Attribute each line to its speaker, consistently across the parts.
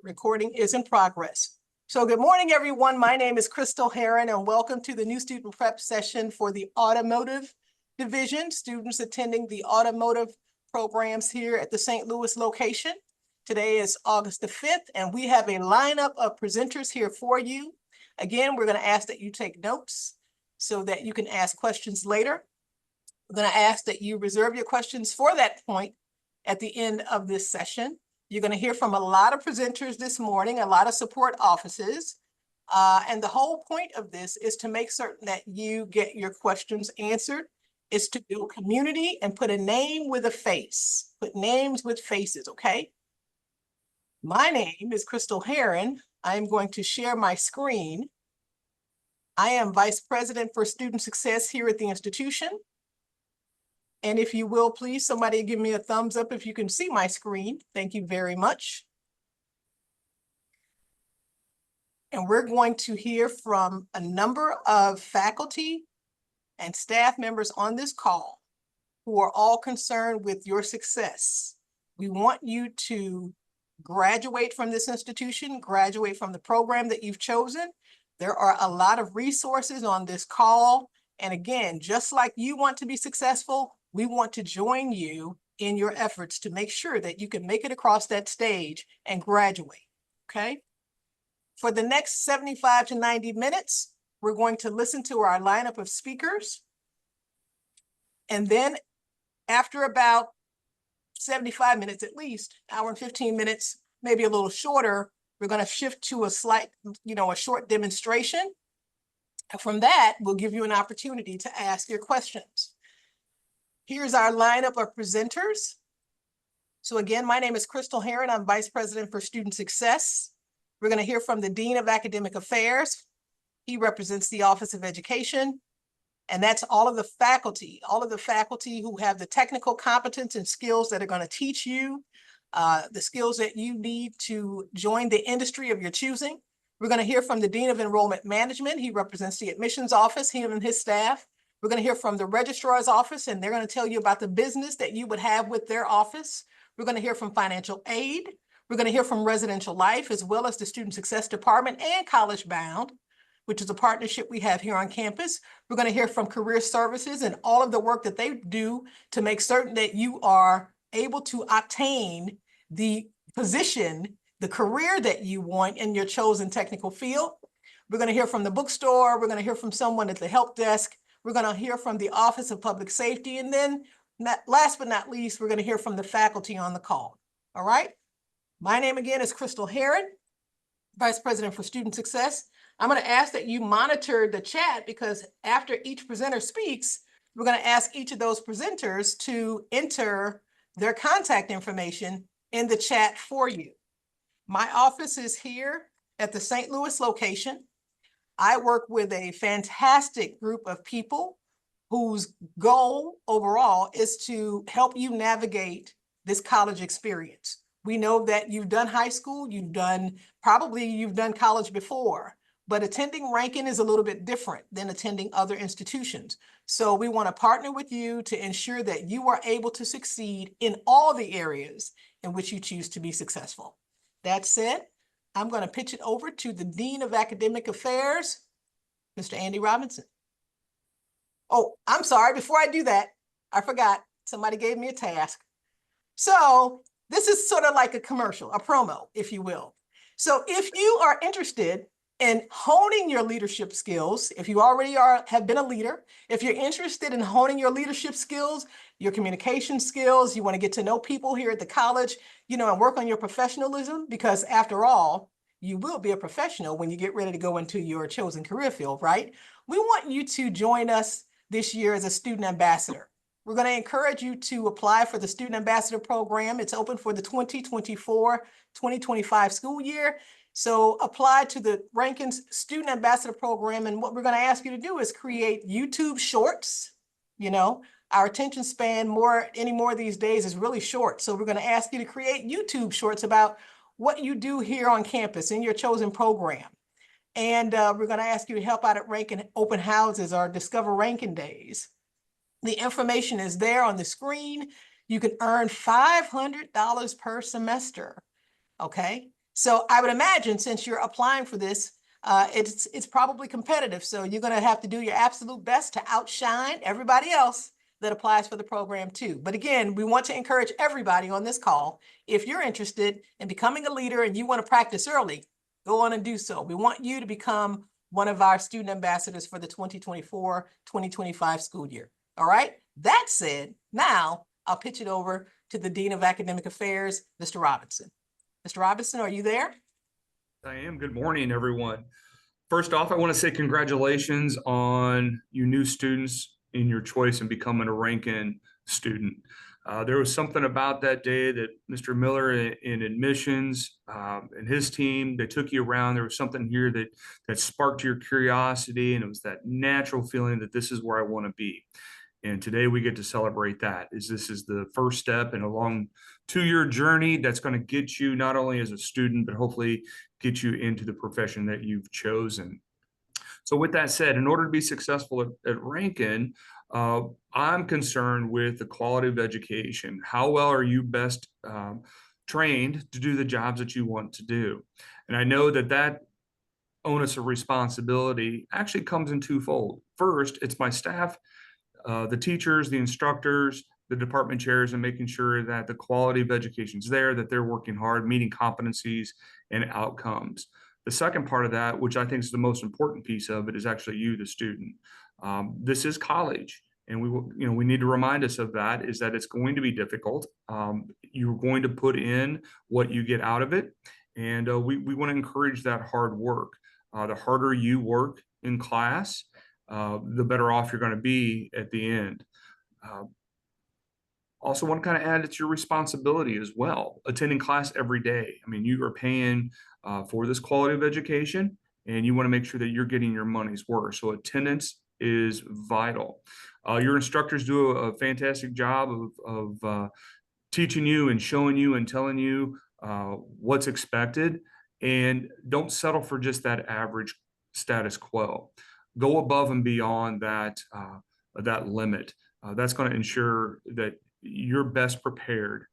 Speaker 1: recording is in progress. So good morning, everyone. My name is Crystal Heron, and welcome to the new student prep session for the automotive division, students attending the automotive programs here at the St. Louis location. Today is August the 5th, and we have a lineup of presenters here for you. Again, we're going to ask that you take notes so that you can ask questions later. We're going to ask that you reserve your questions for that point at the end of this session. You're going to hear from a lot of presenters this morning, a lot of support offices. And the whole point of this is to make certain that you get your questions answered. It's to build community and put a name with a face. Put names with faces, okay? My name is Crystal Heron. I am going to share my screen. I am Vice President for Student Success here at the institution. And if you will, please, somebody give me a thumbs up if you can see my screen. Thank you very much. And we're going to hear from a number of faculty and staff members on this call who are all concerned with your success. We want you to graduate from this institution, graduate from the program that you've chosen. There are a lot of resources on this call. And again, just like you want to be successful, we want to join you in your efforts to make sure that you can make it across that stage and graduate, okay? For the next 75 to 90 minutes, we're going to listen to our lineup of speakers. And then after about 75 minutes at least, hour and 15 minutes, maybe a little shorter, we're going to shift to a short demonstration. And from that, we'll give you an opportunity to ask your questions. Here's our lineup of presenters. So again, my name is Crystal Heron. I'm Vice President for Student Success. We're going to hear from the Dean of Academic Affairs. He represents the Office of Education. And that's all of the faculty who have the technical competence and skills that are going to teach you the skills that you need to join the industry of your choosing. We're going to hear from the Dean of Enrollment Management. He represents the admissions office, him and his staff. We're going to hear from the registrar's office, and they're going to tell you about the business that you would have with their office. We're going to hear from financial aid. We're going to hear from residential life, as well as the Student Success Department and College Bound, which is a partnership we have here on campus. We're going to hear from career services and all of the work that they do to make certain that you are able to obtain the position, the career that you want in your chosen technical field. We're going to hear from the bookstore. We're going to hear from someone at the help desk. We're going to hear from the Office of Public Safety. And then last but not least, we're going to hear from the faculty on the call. All right. My name again is Crystal Heron, Vice President for Student Success. I'm going to ask that you monitor the chat because after each presenter speaks, we're going to ask each of those presenters to enter their contact information in the chat for you. My office is here at the St. Louis location. I work with a fantastic group of people whose goal overall is to help you navigate this college experience. We know that you've done high school, you've done college before, but attending Ranken is a little bit different than attending other institutions. So we want to partner with you to ensure that you are able to succeed in all the areas in which you choose to be successful. That said, I'm going to pitch it over to the Dean of Academic Affairs, Mr. Andy Robinson. Oh, I'm sorry. Before I do that, I forgot. Somebody gave me a task. So this is sort of like a commercial, a promo, if you will. So if you are interested in honing your leadership skills, if you already have been a leader, if you're interested in honing your leadership skills, your communication skills, you want to get to know people here at the college, and work on your professionalism, because after all, you will be a professional when you get ready to go into your chosen career field, right? We want you to join us this year as a student ambassador. We're going to encourage you to apply for the Student Ambassador Program. It's open for the 2024-2025 school year. So apply to the Ranken's Student Ambassador Program. And what we're going to ask you to do is create YouTube shorts. Our attention span any more these days is really short. So we're going to ask you to create YouTube shorts about what you do here on campus in your chosen program. And we're going to ask you to help out at Ranken open houses or Discover Ranken Days. The information is there on the screen. You can earn $500 per semester, okay? So I would imagine since you're applying for this, it's probably competitive. So you're going to have to do your absolute best to outshine everybody else that applies for the program too. But again, we want to encourage everybody on this call, if you're interested in becoming a leader and you want to practice early, go on and do so. We want you to become one of our student ambassadors for the 2024-2025 school year. All right. That said, now I'll pitch it over to the Dean of Academic Affairs, Mr. Robinson. Mr. Robinson, are you there?
Speaker 2: I am. Good morning, everyone. First off, I want to say congratulations on you new students in your choice in becoming a Rankin student. There was something about that day that Mr. Miller in admissions and his team, they took you around. There was something here that sparked your curiosity, and it was that natural feeling that this is where I want to be. And today we get to celebrate that. This is the first step in a long 2-year journey that's going to get you not only as a student, but hopefully get you into the profession that you've chosen. So with that said, in order to be successful at Rankin, I'm concerned with the quality of education. How well are you best trained to do the jobs that you want to do? And I know that onus of responsibility actually comes in twofold. First, it's my staff, the teachers, the instructors, the department chairs, and making sure that the quality of education is there, that they're working hard, meeting competencies and outcomes. The second part of that, which I think is the most important piece of it, is actually you, the student. This is college, and we need to remind us of that, is that it's going to be difficult. You're going to put in what you get out of it, and we want to encourage that hard work. The harder you work in class, the better off you're going to be at the end. Also want to kind of add it's your responsibility as well, attending class every day. I mean, you are paying for this quality of education, and you want to make sure that you're getting your money's worth. So attendance is vital. Your instructors do a fantastic job of teaching you and showing you and telling you what's expected, and don't settle for just that average status quo. Go above and beyond that limit. That's going to ensure that you're best prepared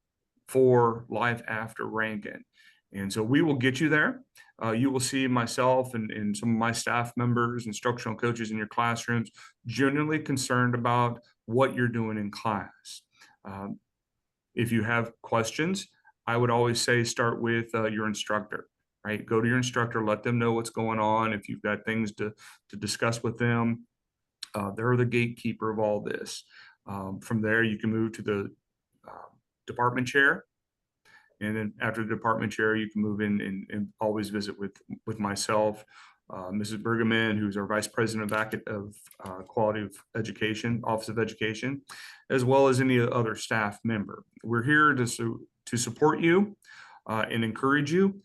Speaker 2: for life after Rankin. And so we will get you there. You will see myself and some of my staff members, instructional coaches in your classrooms, genuinely concerned about what you're doing in class. If you have questions, I would always say start with your instructor. Right? Go to your instructor, let them know what's going on. If you've got things to discuss with them, they're the gatekeeper of all this. From there, you can move to the department chair. And then after the department chair, you can move in and always visit with myself, Mrs. Bergaman, who's our Vice President of Quality of Education, Office of Education, as well as any other staff member. We're here to support you and encourage you.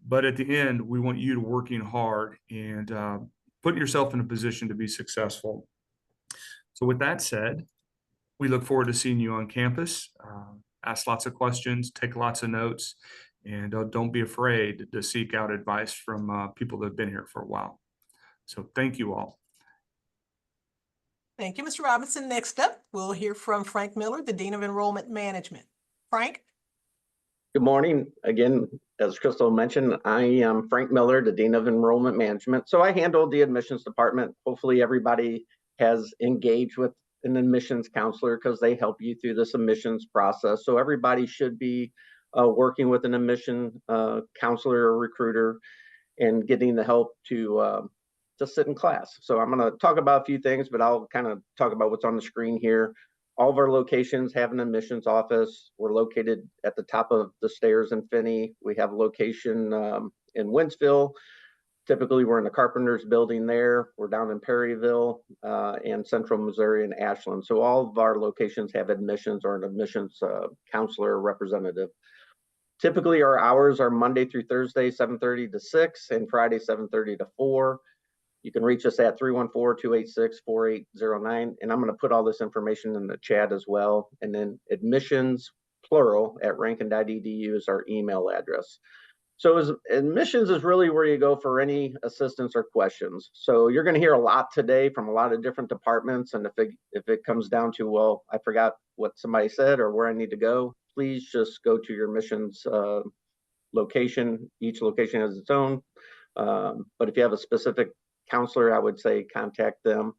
Speaker 2: But at the end, we want you to working hard and putting yourself in a position to be successful. So with that said, we look forward to seeing you on campus. Ask lots of questions, take lots of notes, and don't be afraid to seek out advice from people that have been here for a while. So thank you all.
Speaker 1: Thank you, Mr. Robinson. Next up, we'll hear from Frank Miller, the Dean of Enrollment Management. Frank?
Speaker 3: Good morning. Again, as Crystal mentioned, I am Frank Miller, the Dean of Enrollment Management. So I handle the admissions department. Hopefully everybody has engaged with an admissions counselor because they help you through this admissions process. So everybody should be working with an admission counselor or recruiter and getting the help to sit in class. So I'm going to talk about a few things, but I'll kind of talk about what's on the screen here. All of our locations have an admissions office. We're located at the top of the stairs in Finney. We have a location in Wentzville. Typically, we're in the Carpenters building there. We're down in Perryville and Central Missouri and Ashland. So all of our locations have admissions or an admissions counselor or representative. Typically, our hours are Monday through Thursday, 7:30 to 6, and Friday, 7:30 to 4. You can reach us at 314-286-4809. And I'm going to put all this information in the chat as well. And then admissions, plural, at rankin.edu is our email address. So admissions is really where you go for any assistance or questions. So you're going to hear a lot today from a lot of different departments. And if it comes down to, well, I forgot what somebody said or where I need to go, please just go to your admissions location. Each location has its own. But if you have a specific counselor, I would say contact them.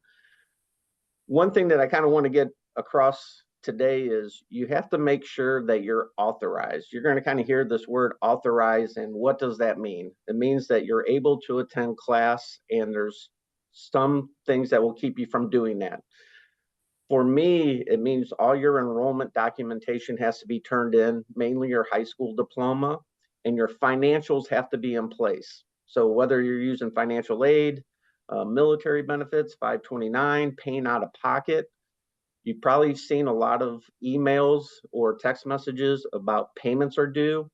Speaker 3: One thing that I kind of want to get across today is you have to make sure that you're authorized. You're going to kind of hear this word authorized, and what does that mean? It means that you're able to attend class, and there's some things that will keep you from doing that. For me, it means all your enrollment documentation has to be turned in, mainly your high school diploma, and your financials have to be in place. So whether you're using financial aid, military benefits, 529, paying out of pocket, you've probably seen a lot of emails or text messages about payments are due.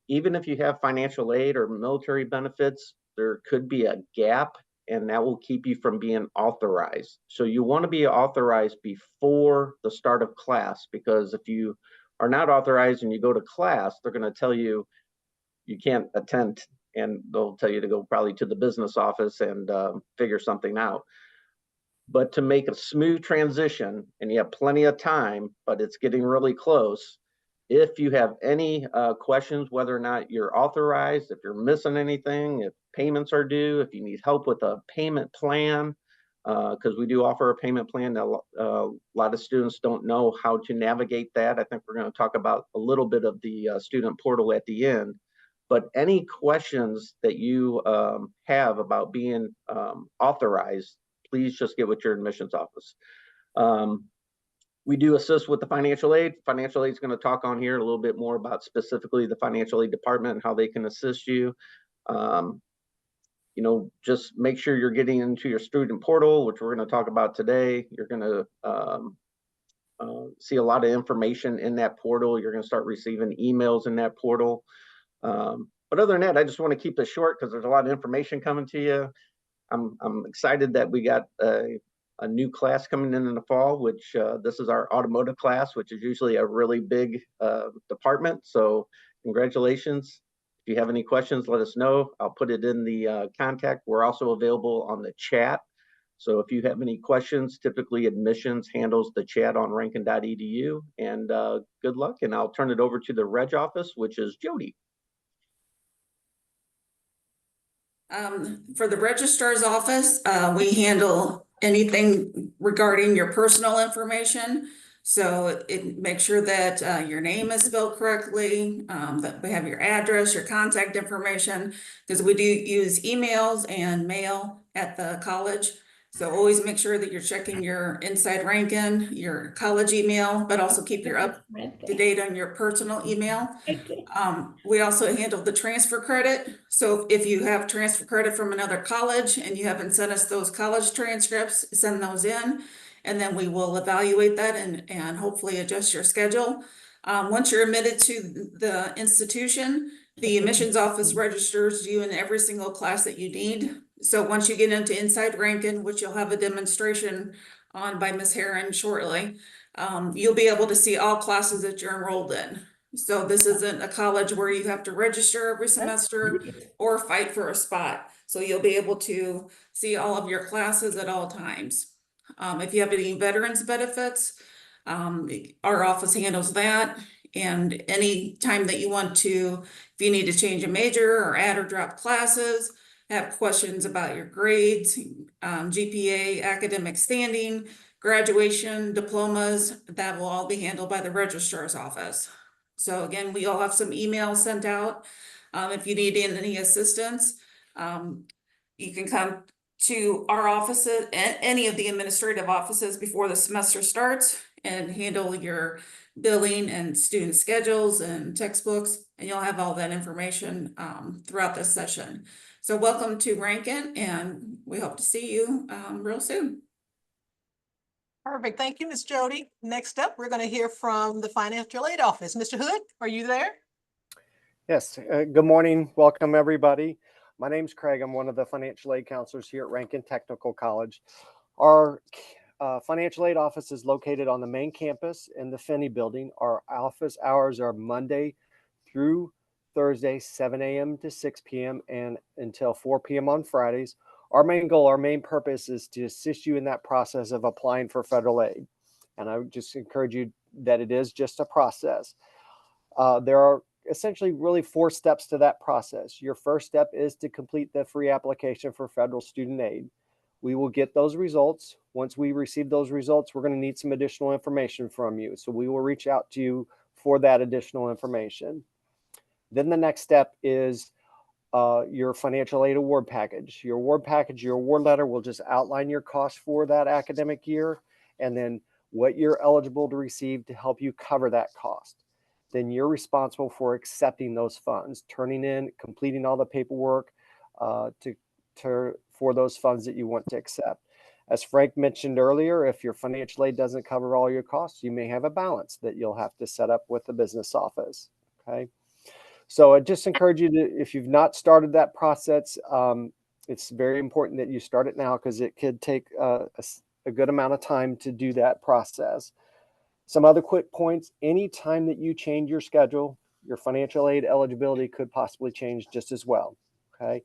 Speaker 3: Even if you have financial aid or military benefits, there could be a gap, and that will keep you from being authorized. So you want to be authorized before the start of class, because if you are not authorized and you go to class, they're going to tell you you can't attend, and they'll tell you to go probably to the business office and figure something out. But to make a smooth transition, and you have plenty of time, but it's getting really close. If you have any questions, whether or not you're authorized, if you're missing anything, if payments are due, if you need help with a payment plan, because we do offer a payment plan. A lot of students don't know how to navigate that. I think we're going to talk about a little bit of the student portal at the end. But any questions that you have about being authorized, please just get with your admissions office. We do assist with the financial aid. Financial aid is going to talk on here a little bit more about specifically the financial aid department and how they can assist you. You know, just make sure you're getting into your student portal, which we're going to talk about today. You're going to see a lot of information in that portal. You're going to start receiving emails in that portal. But other than that, I just want to keep this short because there's a lot of information coming to you. I'm excited that we got a new class coming in the fall, which this is our automotive class, which is usually a really big department. So congratulations. If you have any questions, let us know. I'll put it in the contact. We're also available on the chat. So if you have any questions, typically admissions handles the chat on rankin.edu. And good luck. And I'll turn it over to the reg office, which is Jody.
Speaker 4: For the registrar's office, we handle anything regarding your personal information. So make sure that your name is spelled correctly, that we have your address, your contact information, because we do use emails and mail at the college. So always make sure that you're checking your Inside Rankin, your college email, but also keep your up to date on your personal email. We also handle the transfer credit. So if you have transfer credit from another college and you haven't sent us those college transcripts, send those in, and then we will evaluate that and hopefully adjust your schedule. Once you're admitted to the institution, the admissions office registers you in every single class that you need. So once you get into Inside Rankin, which you'll have a demonstration on by Ms. Heron shortly, you'll be able to see all classes that you're enrolled in. So this isn't a college where you have to register every semester or fight for a spot. So you'll be able to see all of your classes at all times. If you have any veterans benefits, our office handles that. And any time that you want to, if you need to change a major or add or drop classes, have questions about your grades, GPA, academic standing, graduation, diplomas, that will all be handled by the registrar's office. So again, we all have some emails sent out. If you need any assistance, you can come to our offices, any of the administrative offices before the semester starts and handle your billing and student schedules and textbooks, and you'll have all that information throughout this session. So welcome to Rankin, and we hope to see you real soon.
Speaker 1: Perfect. Thank you, Ms. Jody. Next up, we're going to hear from the financial aid office. Mr. Hood, are you there?
Speaker 5: Yes. Good morning. Welcome, everybody. My name's Craig. I'm one of the financial aid counselors here at Rankin Technical College. Our financial aid office is located on the main campus in the Finney building. Our office hours are Monday through Thursday, 7 a.m. to 6 p.m. and until 4 p.m. on Fridays. Our main goal, our main purpose is to assist you in that process of applying for federal aid. And I would just encourage you that it is just a process. There are essentially really 4 steps to that process. Your first step is to complete the free application for federal student aid. We will get those results. Once we receive those results, we're going to need some additional information from you. So we will reach out to you for that additional information. Then the next step is your financial aid award package. Your award letter will just outline your costs for that academic year and then what you're eligible to receive to help you cover that cost. Then you're responsible for accepting those funds, completing all the paperwork for those funds that you want to accept. As Frank mentioned earlier, if your financial aid doesn't cover all your costs, you may have a balance that you'll have to set up with the business office. Okay. So I just encourage you to, if you've not started that process, it's very important that you start it now because it could take a good amount of time to do that process. Some other quick points: anytime that you change your schedule, your financial aid eligibility could possibly change just as well. Okay.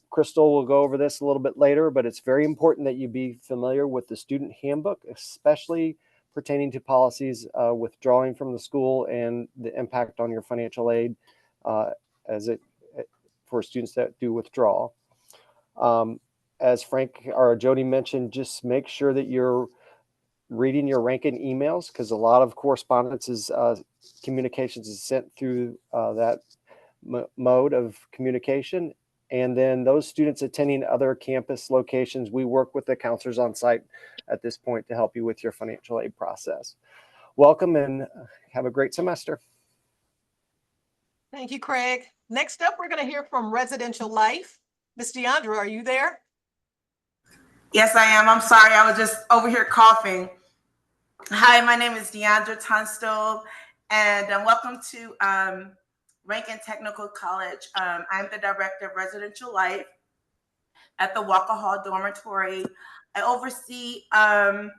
Speaker 5: Crystal will go over this a little bit later, but it's very important that you be familiar with the student handbook, especially pertaining to policies withdrawing from the school and the impact on your financial aid for students that do withdraw. As Frank or Jody mentioned, just make sure that you're reading your Rankin emails because a lot of correspondence is communications is sent through that mode of communication. And then those students attending other campus locations, we work with the counselors on site at this point to help you with your financial aid process. Welcome and have a great semester.
Speaker 1: Thank you, Craig. Next up, we're going to hear from Residential Life. Ms. Deandra, are you there?
Speaker 6: Yes, I am. I'm sorry. I was just over here coughing. Hi, my name is Deandra Tunstall, and welcome to Rankin Technical College. I'm the Director of Residential Life at the Walker Hall Dormitory. I oversee the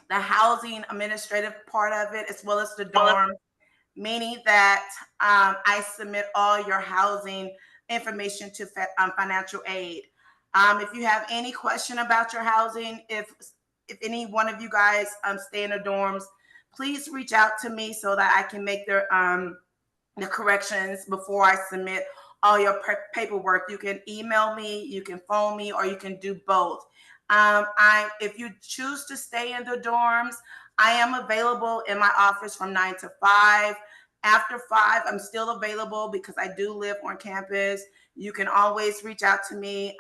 Speaker 6: housing administrative part of it, as well as the dorm, meaning that I submit all your housing information to financial aid. If you have any question about your housing, if any one of you guys stay in the dorms, please reach out to me so that I can make the corrections before I submit all your paperwork. You can email me, you can phone me, or you can do both. If you choose to stay in the dorms, I am available in my office from 9 to 5. After 5, I'm still available because I do live on campus. You can always reach out to me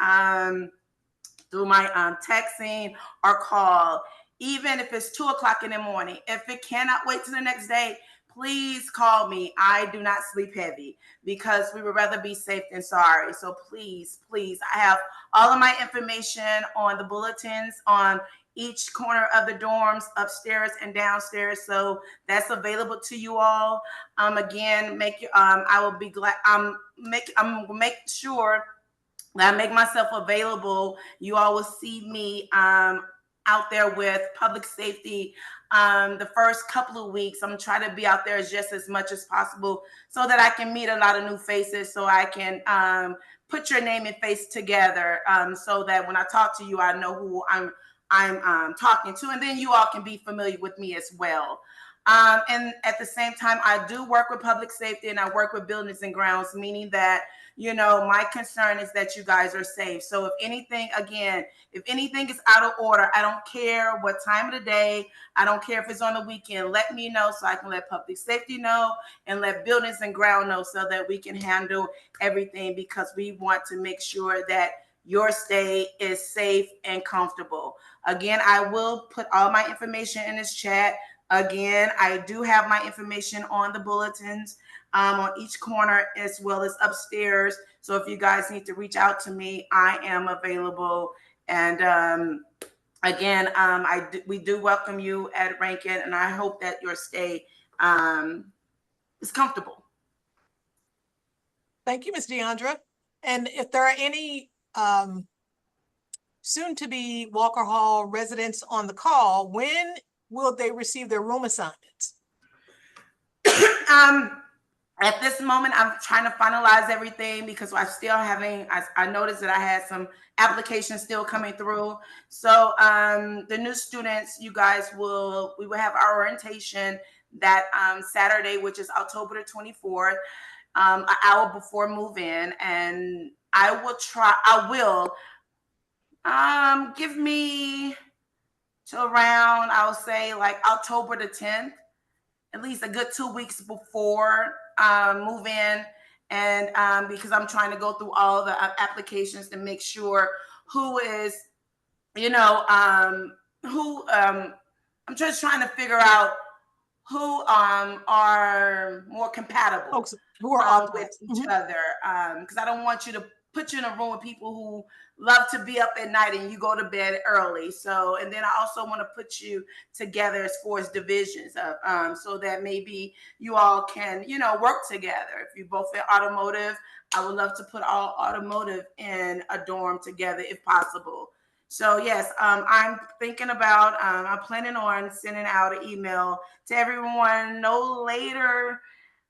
Speaker 6: through my texting or call, even if it's 2 o'clock in the morning. If it cannot wait till the next day, please call me. I do not sleep heavy because we would rather be safe than sorry. So please, I have all of my information on the bulletins on each corner of the dorms, upstairs and downstairs. So that's available to you all. Again, I will be glad. I'm make sure that I make myself available. You all will see me out there with public safety. The first couple of weeks, I'm trying to be out there just as much as possible so that I can meet a lot of new faces, so I can put your name and face together, so that when I talk to you, I know who I'm talking to, and then you all can be familiar with me as well. And at the same time, I do work with public safety and I work with buildings and grounds, meaning that, my concern is that you guys are safe. So if anything is out of order, I don't care what time of the day, I don't care if it's on the weekend, let me know so I can let public safety know and let buildings and ground know so that we can handle everything, because we want to make sure that your stay is safe and comfortable. Again, I will put all my information in this chat. Again, I do have my information on the bulletins on each corner as well as upstairs. So if you guys need to reach out to me, I am available. And again, we do welcome you at Rankin, and I hope that your stay is comfortable.
Speaker 1: Thank you, Ms. Deandra. And if there are any soon-to-be Walker Hall residents on the call, when will they receive their room assignments?
Speaker 6: At this moment, I'm trying to finalize everything because I noticed that I had some applications still coming through. So the new students, we will have our orientation that Saturday, which is October the 24th, an hour before move-in, and I will give me to around, I'll say like October the 10th, at least a good 2 weeks before move in. And because I'm trying to go through all the applications to make sure who is, I'm just trying to figure out who are more compatible
Speaker 1: Folks who are
Speaker 6: with
Speaker 1: authorized.
Speaker 6: each other. Because I don't want you to put you in a room with people who love to be up at night and you go to bed early. So, and then I also want to put you together as far as divisions of, so that maybe you all can, work together. If you both in automotive, I would love to put all automotive in a dorm together if possible. So yes, I'm thinking about, I'm planning on sending out an email to everyone no later,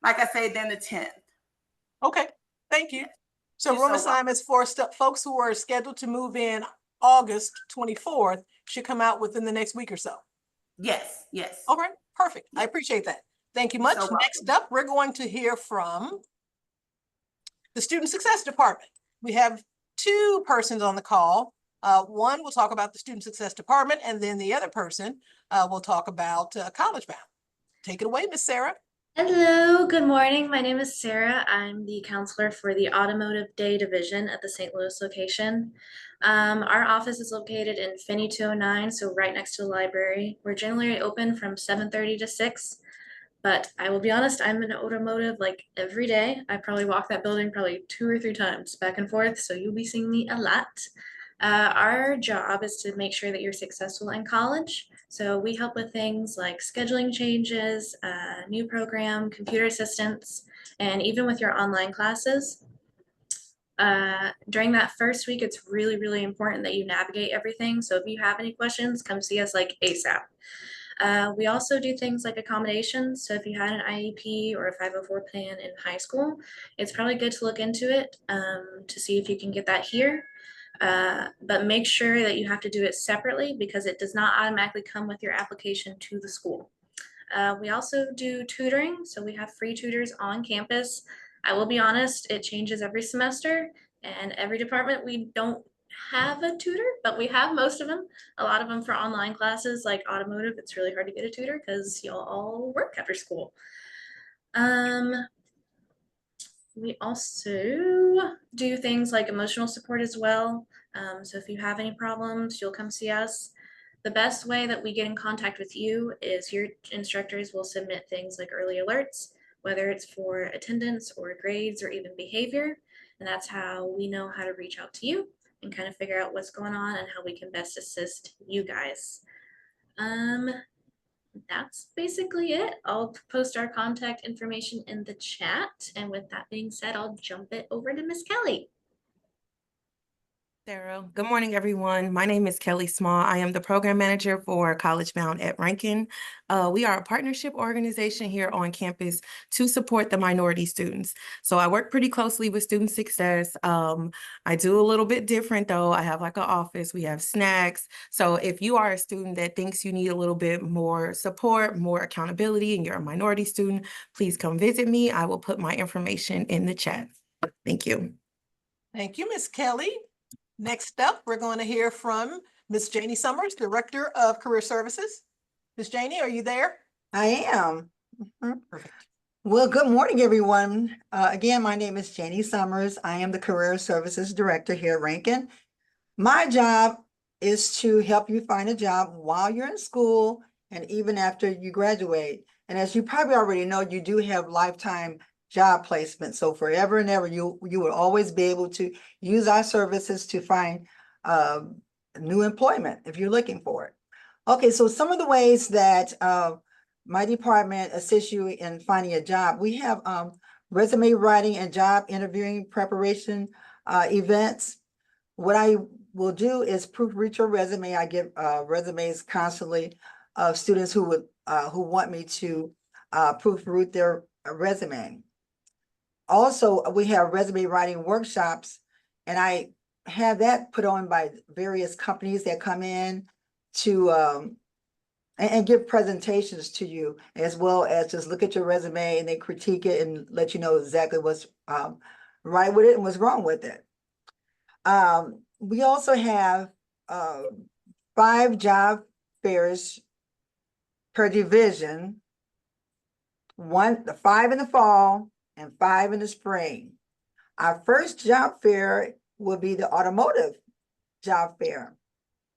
Speaker 6: like I say, than the 10th.
Speaker 1: Okay, thank you. So
Speaker 6: You're
Speaker 1: room
Speaker 6: so
Speaker 1: assignments for folks who are scheduled to move in August 24th should come out within the next week or so.
Speaker 6: Yes.
Speaker 1: All right, perfect. I appreciate that. Thank you
Speaker 6: You're
Speaker 1: much.
Speaker 6: so welcome.
Speaker 1: Next up, we're going to hear from the Student Success Department. We have two persons on the call. One will talk about the Student Success Department, and then the other person will talk about College Bound. Take it away, Miss Sarah.
Speaker 7: Hello, good morning. My name is Sarah. I'm the counselor for the Automotive Day Division at the St. Louis location. Our office is located in Finney 209, so right next to the library. We're generally open from 7:30 to 6, but I will be honest, I'm in automotive like every day. I probably walk that building probably 2 or 3 times back and forth, so you'll be seeing me a lot. Our job is to make sure that you're successful in college. So we help with things like scheduling changes, new program, computer assistance, and even with your online classes. During that first week, it's really, really important that you navigate everything. So if you have any questions, come see us like ASAP. We also do things like accommodations. So if you had an IEP or a 504 plan in high school, it's probably good to look into it to see if you can get that here. But make sure that you have to do it separately because it does not automatically come with your application to the school. We also do tutoring, so we have free tutors on campus. I will be honest, it changes every semester, and every department we don't have a tutor, but we have most of them. A lot of them for online classes like automotive. It's really hard to get a tutor because y'all all work after school. We also do things like emotional support as well. So if you have any problems, you'll come see us. The best way that we get in contact with you is your instructors will submit things like early alerts, whether it's for attendance or grades or even behavior. And that's how we know how to reach out to you and kind of figure out what's going on and how we can best assist you guys. That's basically it. I'll post our contact information in the chat. And with that being said, I'll jump it over to Miss Kelly.
Speaker 8: Sarah. Good morning, everyone. My name is Kelly Small. I am the program manager for College Bound at Rankin. We are a partnership organization here on campus to support the minority students. So I work pretty closely with student success. I do a little bit different though. I have like an office, we have snacks. So if you are a student that thinks you need a little bit more support, more accountability, and you're a minority student, please come visit me. I will put my information in the chat. Thank you.
Speaker 1: Thank you, Miss Kelly. Next up, we're going to hear from Ms. Janie Summers, Director of Career Services. Ms. Janie, are you there?
Speaker 9: I am.
Speaker 1: Perfect.
Speaker 9: Well, good morning, everyone. Again, my name is Janie Summers. I am the Career Services Director here at Rankin. My job is to help you find a job while you're in school and even after you graduate. And as you probably already know, you do have lifetime job placement. So forever and ever, you will always be able to use our services to find new employment if you're looking for it. Okay, so some of the ways that my department assists you in finding a job, we have resume writing and job interviewing preparation events. What I will do is proofread your resume. I get resumes constantly of students who want me to proofread their resume. Also, we have resume writing workshops, and I have that put on by various companies that come in to and give presentations to you, as well as just look at your resume and they critique it and let you know exactly what's right with it and what's wrong with it. We also have 5 job fairs per division. 5 in the fall and 5 in the spring. Our first job fair will be the automotive job fair.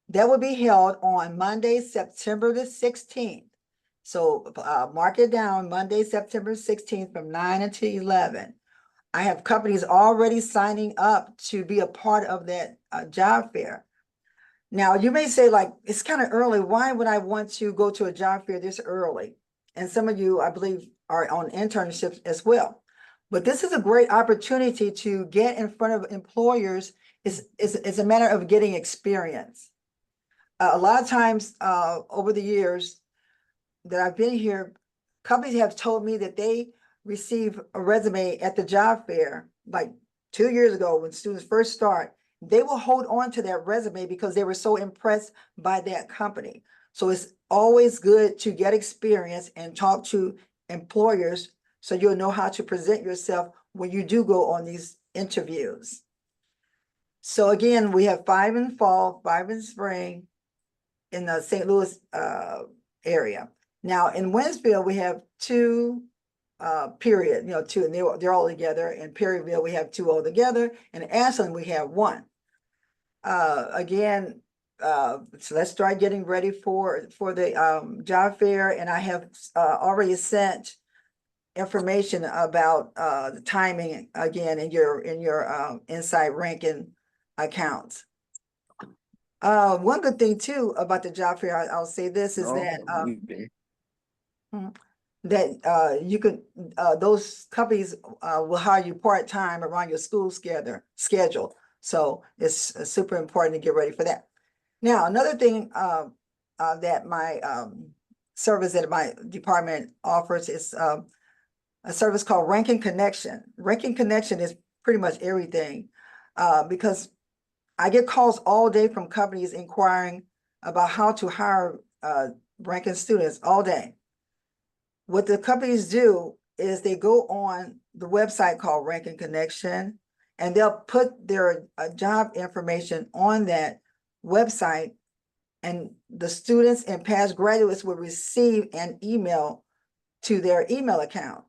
Speaker 9: That will be held on Monday, September the 16th. So mark it down, Monday, September 16th from 9 until 11. I have companies already signing up to be a part of that job fair. Now, you may say, like, it's kind of early. Why would I want to go to a job fair this early? And some of you, I believe, are on internships as well. But this is a great opportunity to get in front of employers. It's a matter of getting experience. A lot of times over the years that I've been here, companies have told me that they receive a resume at the job fair, like 2 years ago when students first start. They will hold on to that resume because they were so impressed by that company. So it's always good to get experience and talk to employers so you'll know how to present yourself when you do go on these interviews. So again, we have 5 in fall, 5 in spring in the St. Louis area. Now in Wentzville, we have 2 period, 2, and they're all together. In Perryville, we have 2 all together. In Ashland, we have 1. Again, so let's start getting ready for the job fair. And I have already sent information about the timing again in your Inside Rankin accounts. One good thing too about the job fair, I'll say this, is that you can those companies will hire you part-time around your school schedule. So it's super important to get ready for that. Now, another thing that my service that my department offers is a service called Rankin Connection. Rankin Connection is pretty much everything because I get calls all day from companies inquiring about how to hire Rankin students all day. What the companies do is they go on the website called Rankin Connection, and they'll put their job information on that website, and the students and past graduates will receive an email to their email account.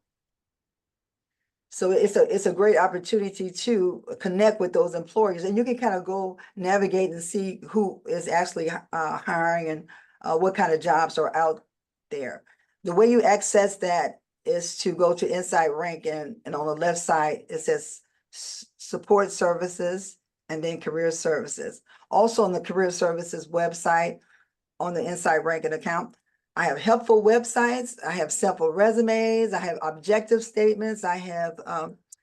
Speaker 9: So it's a great opportunity to connect with those employers, and you can kind of go navigate and see who is actually hiring and what kind of jobs are out there. The way you access that is to go to Inside Rankin, and on the left side, it says support services and then career services. Also on the career services website, on the Inside Rankin account, I have helpful websites, I have sample resumes, I have objective statements, I have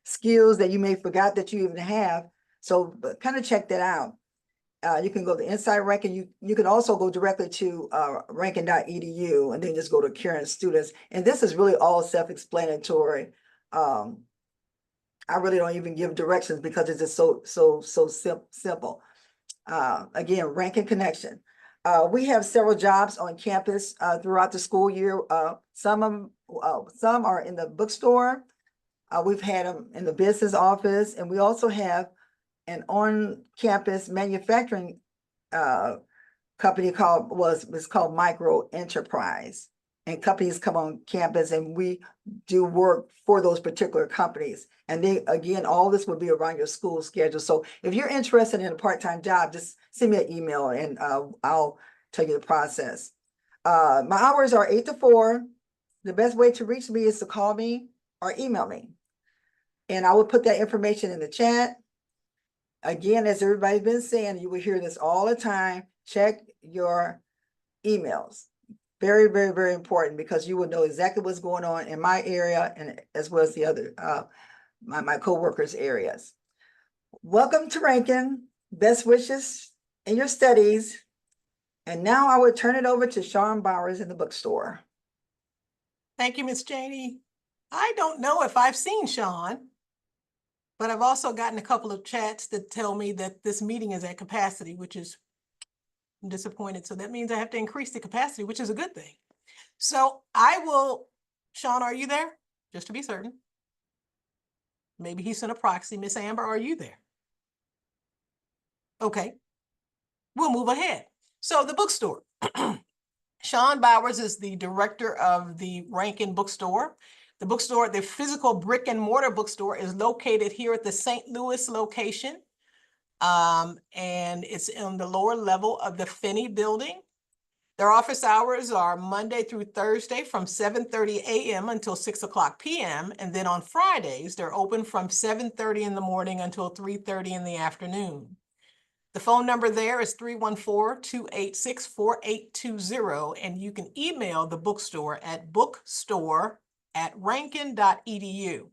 Speaker 9: skills that you may forgot that you even have. So kind of check that out. You can go to Inside Rankin. You can also go directly to rankin.edu and then just go to current students. And this is really all self-explanatory. I really don't even give directions because it's just so simple. Again, Rankin Connection. We have several jobs on campus throughout the school year. Some are in the bookstore. We've had them in the business office, and we also have an on-campus manufacturing company called Micro Enterprise. And companies come on campus and we do work for those particular companies. And again, all this will be around your school schedule. So if you're interested in a part-time job, just send me an email and I'll tell you the process. My hours are 8 to 4. The best way to reach me is to call me or email me. And I will put that information in the chat. Again, as everybody's been saying, you will hear this all the time. Check your emails. Very, very, very important, because you will know exactly what's going on in my area and as well as the other, my co-workers' areas. Welcome to Rankin. Best wishes in your studies. And now I will turn it over to Sean Bowers in the bookstore.
Speaker 1: Thank you, Ms. Janie. I don't know if I've seen Sean, but I've also gotten a couple of chats that tell me that this meeting is at capacity, which is I'm disappointed. So that means I have to increase the capacity, which is a good thing. So I will, Sean, are you there? Just to be certain. Maybe he sent a proxy. Miss Amber, are you there? Okay, we'll move ahead. So the bookstore. Sean Bowers is the director of the Rankin Bookstore. The bookstore, the physical brick and mortar bookstore, is located here at the St. Louis location. And it's in the lower level of the Finney building. Their office hours are Monday through Thursday from 7:30 a.m. until 6 o'clock p.m. And then on Fridays, they're open from 7:30 in the morning until 3:30 in the afternoon. The phone number there is 314-286-4820, and you can email the bookstore at bookstore@rankin.edu.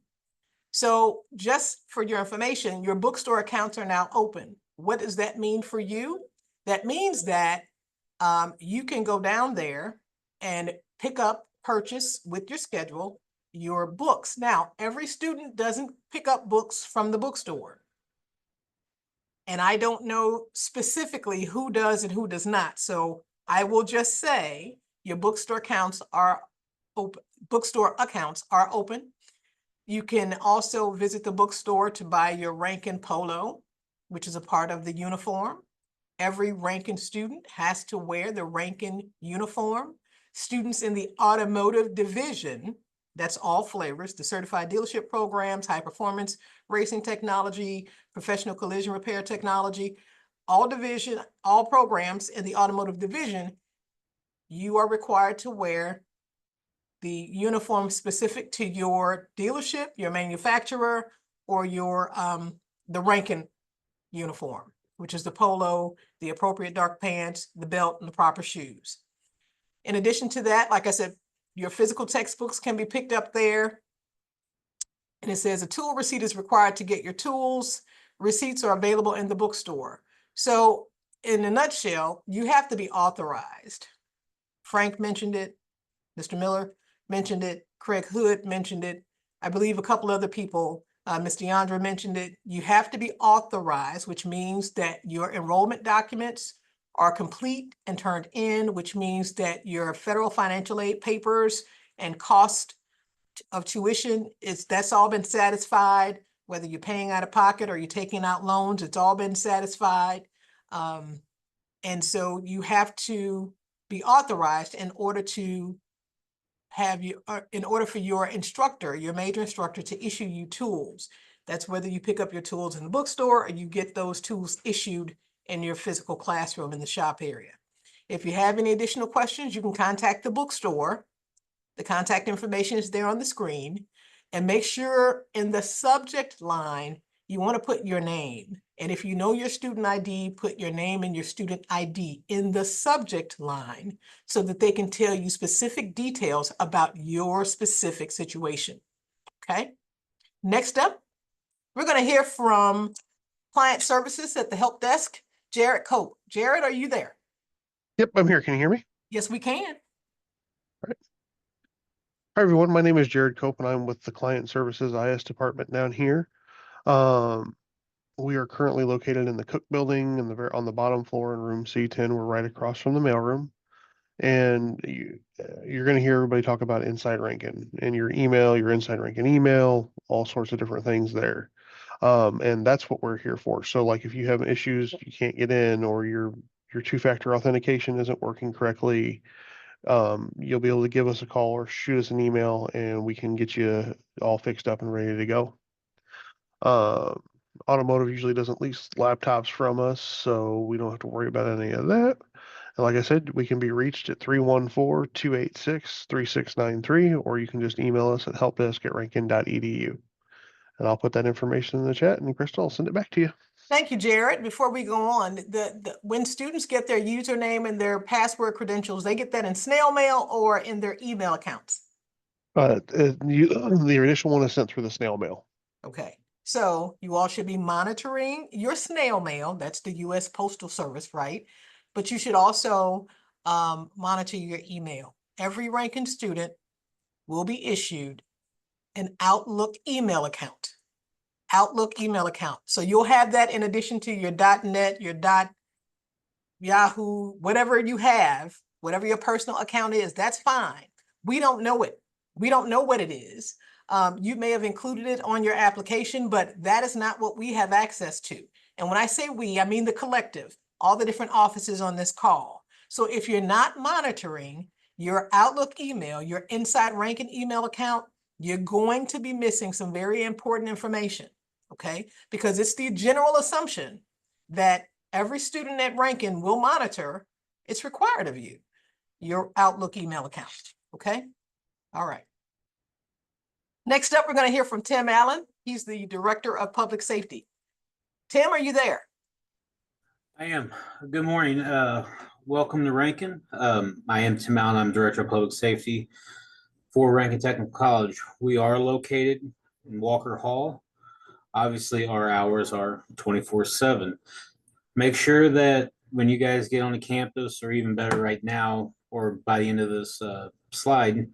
Speaker 1: So just for your information, your bookstore accounts are now open. What does that mean for you? That means that you can go down there and pick up, purchase with your schedule, your books. Now, every student doesn't pick up books from the bookstore. And I don't know specifically who does and who does not. So I will just say your bookstore accounts are open. Bookstore accounts are open. You can also visit the bookstore to buy your Rankin polo, which is a part of the uniform. Every Rankin student has to wear the Rankin uniform. Students in the automotive division, that's all flavors, the certified dealership programs, high performance racing technology, professional collision repair technology, all programs in the automotive division, you are required to wear the uniform specific to your dealership, your manufacturer, or your the Rankin uniform, which is the polo, the appropriate dark pants, the belt, and the proper shoes. In addition to that, like I said, your physical textbooks can be picked up there. And it says a tool receipt is required to get your tools. Receipts are available in the bookstore. So in a nutshell, you have to be authorized. Frank mentioned it. Mr. Miller mentioned it. Craig Hood mentioned it. I believe a couple other people, Ms. Deandra mentioned it. You have to be authorized, which means that your enrollment documents are complete and turned in, which means that your federal financial aid papers and cost of tuition that's all been satisfied, whether you're paying out of pocket or you're taking out loans, it's all been satisfied. And so you have to be authorized in order to have you, in order for your instructor, your major instructor, to issue you tools. That's whether you pick up your tools in the bookstore or you get those tools issued in your physical classroom in the shop area. If you have any additional questions, you can contact the bookstore. The contact information is there on the screen. And make sure in the subject line, you want to put your name. And if you know your student ID, put your name and your student ID in the subject line so that they can tell you specific details about your specific situation. Okay. Next up, we're going to hear from Client Services at the help desk, Jared Cope. Jared, are you there?
Speaker 10: Yep, I'm here. Can you hear me?
Speaker 1: Yes, we can.
Speaker 10: Hi, everyone. My name is Jared Cope, and I'm with the Client Services IS department down here. We are currently located in the Cook Building on the bottom floor in room C10. We're right across from the mailroom. And you're going to hear everybody talk about Inside Rankin and your email, your Inside Rankin email, all sorts of different things there. And that's what we're here for. So like if you have issues, you can't get in, or your two-factor authentication isn't working correctly, you'll be able to give us a call or shoot us an email and we can get you all fixed up and ready to go. Automotive usually doesn't lease laptops from us, so we don't have to worry about any of that. And like I said, we can be reached at 314-286-3693, or you can just email us at helpdesk@rankin.edu. And I'll put that information in the chat, and Crystal, I'll send it back to you.
Speaker 1: Thank you, Jared. Before we go on, when students get their username and their password credentials, they get that in snail mail or in their email accounts?
Speaker 10: The initial one is sent through the snail mail.
Speaker 1: Okay, so you all should be monitoring your snail mail. That's the U.S. Postal Service, right? But you should also monitor your email. Every Rankin student will be issued an Outlook email account. Outlook email account. So you'll have that in addition to your .net, your Yahoo, whatever you have, whatever your personal account is, that's fine. We don't know it. We don't know what it is. You may have included it on your application, but that is not what we have access to. And when I say we, I mean the collective, all the different offices on this call. So if you're not monitoring your Outlook email, your Inside Rankin email account, you're going to be missing some very important information, okay? Because it's the general assumption that every student at Rankin will monitor, it's required of you, your Outlook email account, okay? All right. Next up, we're going to hear from Tim Allen. He's the Director of Public Safety. Tim, are you there?
Speaker 11: I am. Good morning. Welcome to Rankin. I am Tim Allen. I'm Director of Public Safety for Rankin Technical College. We are located in Walker Hall. Obviously, our hours are 24/7. Make sure that when you guys get on the campus, or even better right now, or by the end of this slide,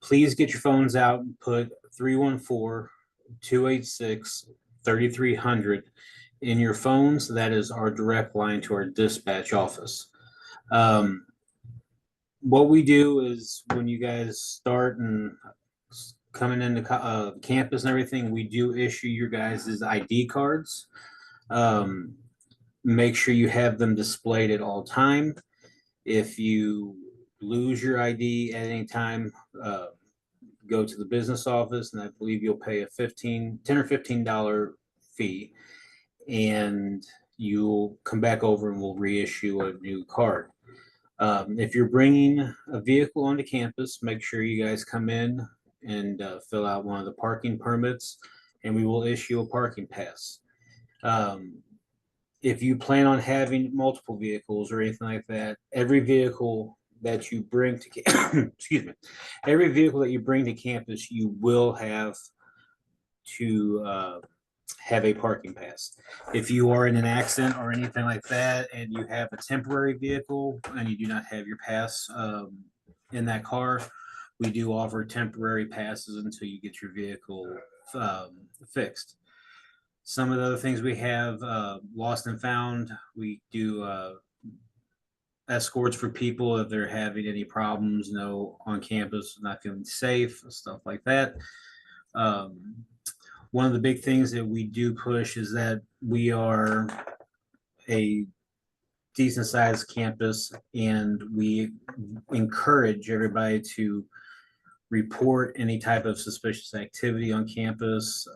Speaker 11: please get your phones out and put 314-286-3300 in your phones. That is our direct line to our dispatch office. What we do is when you guys start and coming into campus and everything, we do issue your guys' ID cards. Make sure you have them displayed at all time. If you lose your ID at any time, go to the business office, and I believe you'll pay a $10 or $15 fee, and you'll come back over and we'll reissue a new card. If you're bringing a vehicle onto campus, make sure you guys come in and fill out one of the parking permits, and we will issue a parking pass. If you plan on having multiple vehicles or anything like that, every vehicle that you bring to excuse me, every vehicle that you bring to campus, you will have to have a parking pass. If you are in an accident or anything like that, and you have a temporary vehicle and you do not have your pass in that car, we do offer temporary passes until you get your vehicle fixed. Some of the other things we have, lost and found, we do escorts for people if they're having any problems, on campus, not feeling safe, stuff like that. One of the big things that we do push is that we are a decent sized campus, and we encourage everybody to report any type of suspicious activity on campus.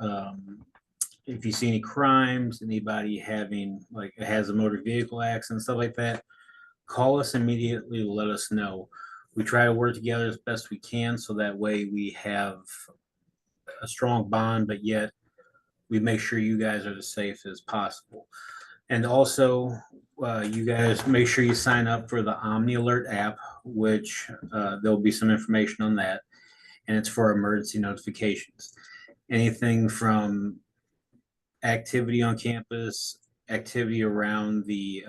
Speaker 11: If you see any crimes, anybody has a motor vehicle accident, stuff like that, call us immediately, let us know. We try to work together as best we can, so that way we have a strong bond, but yet we make sure you guys are as safe as possible. And also, you guys make sure you sign up for the Omni Alert app, which there'll be some information on that, and it's for emergency notifications. Anything from activity on campus, activity around the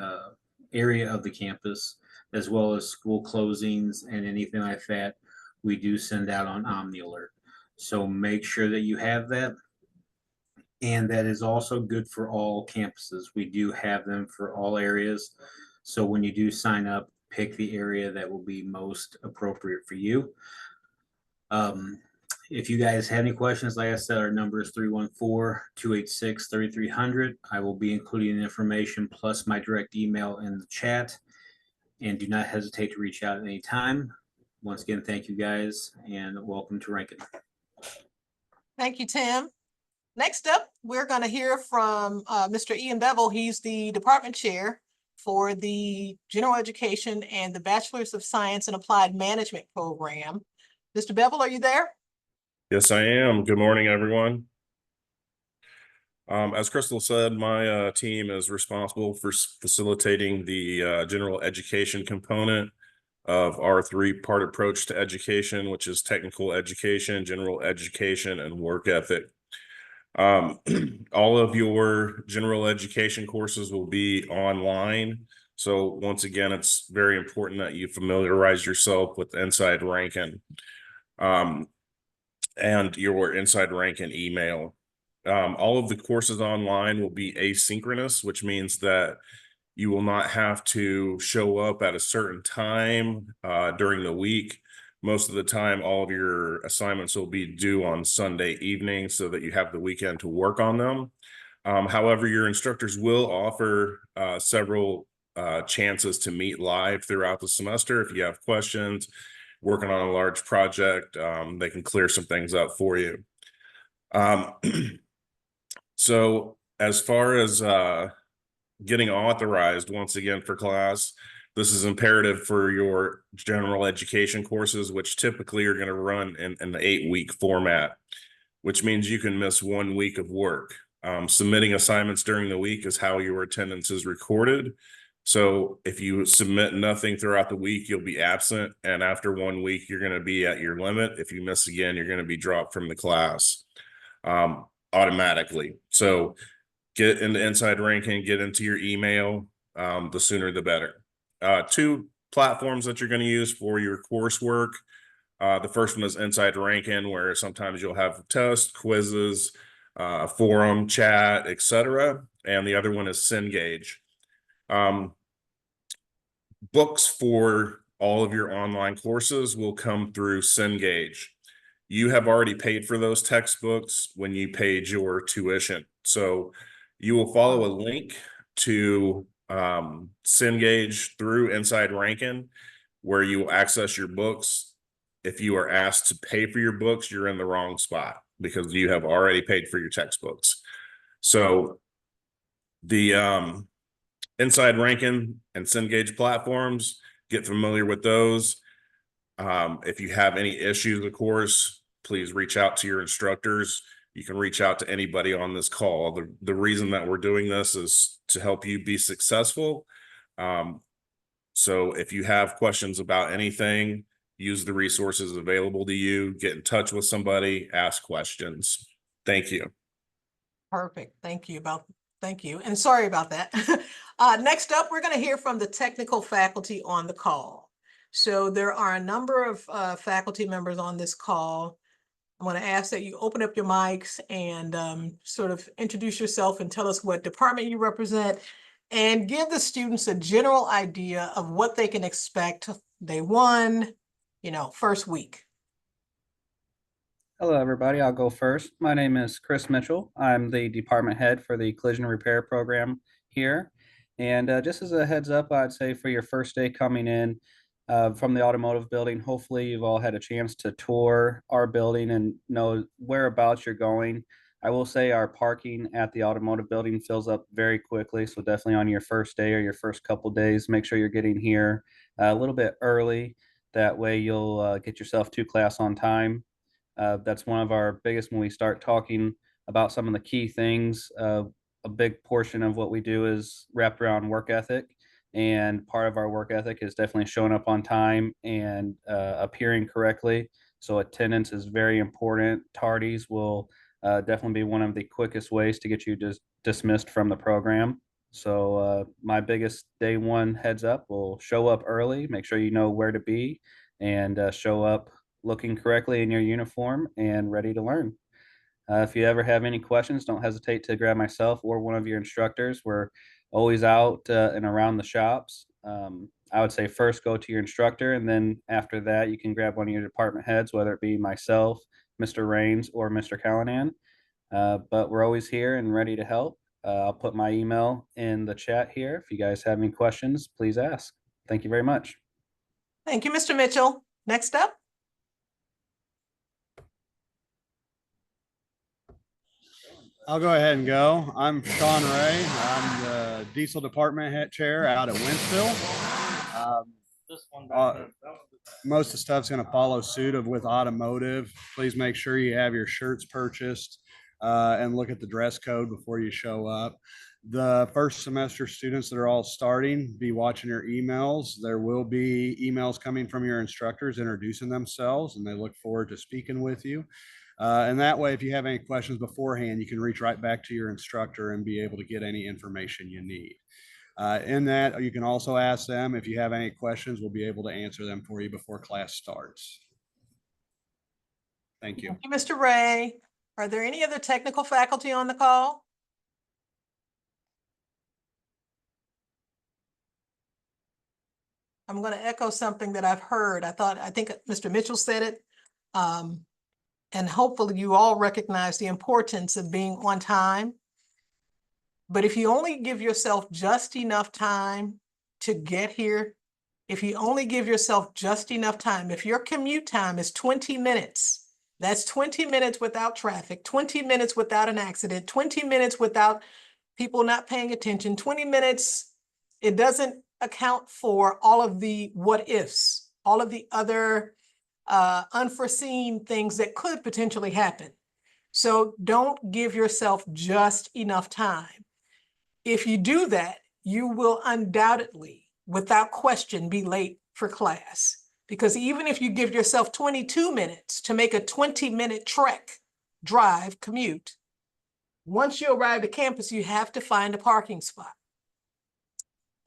Speaker 11: area of the campus, as well as school closings and anything like that, we do send out on Omni Alert. So make sure that you have that. And that is also good for all campuses. We do have them for all areas. So when you do sign up, pick the area that will be most appropriate for you. If you guys have any questions, like I said, our number is 314-286-3300. I will be including the information plus my direct email in the chat. And do not hesitate to reach out at any time. Once again, thank you guys, and welcome to Rankin.
Speaker 1: Thank you, Tim. Next up, we're going to hear from Mr. Ian Bevel. He's the department chair for the General Education and the Bachelor's of Science in Applied Management program. Mr. Bevel, are you there?
Speaker 12: Yes, I am. Good morning, everyone. As Crystal said, my team is responsible for facilitating the general education component of our three-part approach to education, which is technical education, general education, and work ethic. All of your general education courses will be online. So once again, it's very important that you familiarize yourself with Inside Rankin and your Inside Rankin email. All of the courses online will be asynchronous, which means that You will not have to show up at a certain time during the week. Most of the time, all of your assignments will be due on Sunday evening so that you have the weekend to work on them. However, your instructors will offer several chances to meet live throughout the semester. If you have questions, working on a large project, they can clear some things up for you. So as far as getting authorized once again for class, this is imperative for your general education courses, which typically are going to run in the 8-week format, which means you can miss 1 week of work. Submitting assignments during the week is how your attendance is recorded. So if you submit nothing throughout the week, you'll be absent. And after 1 week, you're going to be at your limit. If you miss again, you're going to be dropped from the class automatically. So get into Inside Ranking, get into your email, the sooner the better. 2 platforms that you're going to use for your coursework. The first one is Inside Ranking, where sometimes you'll have tests, quizzes, forum, chat, etc. And the other one is Cengage. Books for all of your online courses will come through Cengage. You have already paid for those textbooks when you paid your tuition. So you will follow a link to Cengage through Inside Ranking, where you will access your books. If you are asked to pay for your books, you're in the wrong spot because you have already paid for your textbooks. So the Inside Ranking and Cengage platforms, get familiar with those. If you have any issues, of course, please reach out to your instructors. You can reach out to anybody on this call. The reason that we're doing this is to help you be successful. So if you have questions about anything, use the resources available to you, get in touch with somebody, ask questions. Thank you.
Speaker 1: Perfect. Thank you. And sorry about that. Next up, we're going to hear from the technical faculty on the call. So there are a number of faculty members on this call. I want to ask that you open up your mics and sort of introduce yourself and tell us what department you represent and give the students a general idea of what they can expect day one, first week.
Speaker 13: Hello, everybody. I'll go first. My name is Chris Mitchell. I'm the department head for the collision repair program here. And just as a heads up, I'd say for your first day coming in from the automotive building, hopefully you've all had a chance to tour our building and know whereabouts you're going. I will say our parking at the automotive building fills up very quickly. So definitely on your first day or your first couple days, make sure you're getting here a little bit early. That way you'll get yourself to class on time. That's one of our biggest when we start talking about some of the key things. A big portion of what we do is wrapped around work ethic. And part of our work ethic is definitely showing up on time and appearing correctly. So attendance is very important. Tardies will definitely be one of the quickest ways to get you dismissed from the program. So my biggest day one heads up will show up early, make sure you know where to be, and show up looking correctly in your uniform and ready to learn. If you ever have any questions, don't hesitate to grab myself or one of your instructors. We're always out and around the shops. I would say first go to your instructor, and then after that, you can grab one of your department heads, whether it be myself, Mr. Rains, or Mr. Callanan. But we're always here and ready to help. I'll put my email in the chat here. If you guys have any questions, please ask. Thank you very much.
Speaker 1: Thank you, Mr. Mitchell. Next up.
Speaker 14: I'll go ahead and go. I'm Sean Ray. I'm the diesel department head chair out at Wentzville. Most of the stuff's going to follow suit with automotive. Please make sure you have your shirts purchased and look at the dress code before you show up. The first semester students that are all starting, be watching your emails. There will be emails coming from your instructors introducing themselves, and they look forward to speaking with you. And that way, if you have any questions beforehand, you can reach right back to your instructor and be able to get any information you need. In that, you can also ask them if you have any questions, we'll be able to answer them for you before class starts. Thank you.
Speaker 1: Thank you, Mr. Ray. Are there any other technical faculty on the call? I'm going to echo something that I've heard. I think Mr. Mitchell said it. And hopefully you all recognize the importance of being on time. But if you only give yourself just enough time to get here, if you only give yourself just enough time, if your commute time is 20 minutes, that's 20 minutes without traffic, 20 minutes without an accident, 20 minutes without people not paying attention, 20 minutes, it doesn't account for all of the what ifs, all of the other unforeseen things that could potentially happen. So don't give yourself just enough time. If you do that, you will undoubtedly, without question, be late for class. Because even if you give yourself 22 minutes to make a 20-minute trek, drive, commute, once you arrive at campus, you have to find a parking spot.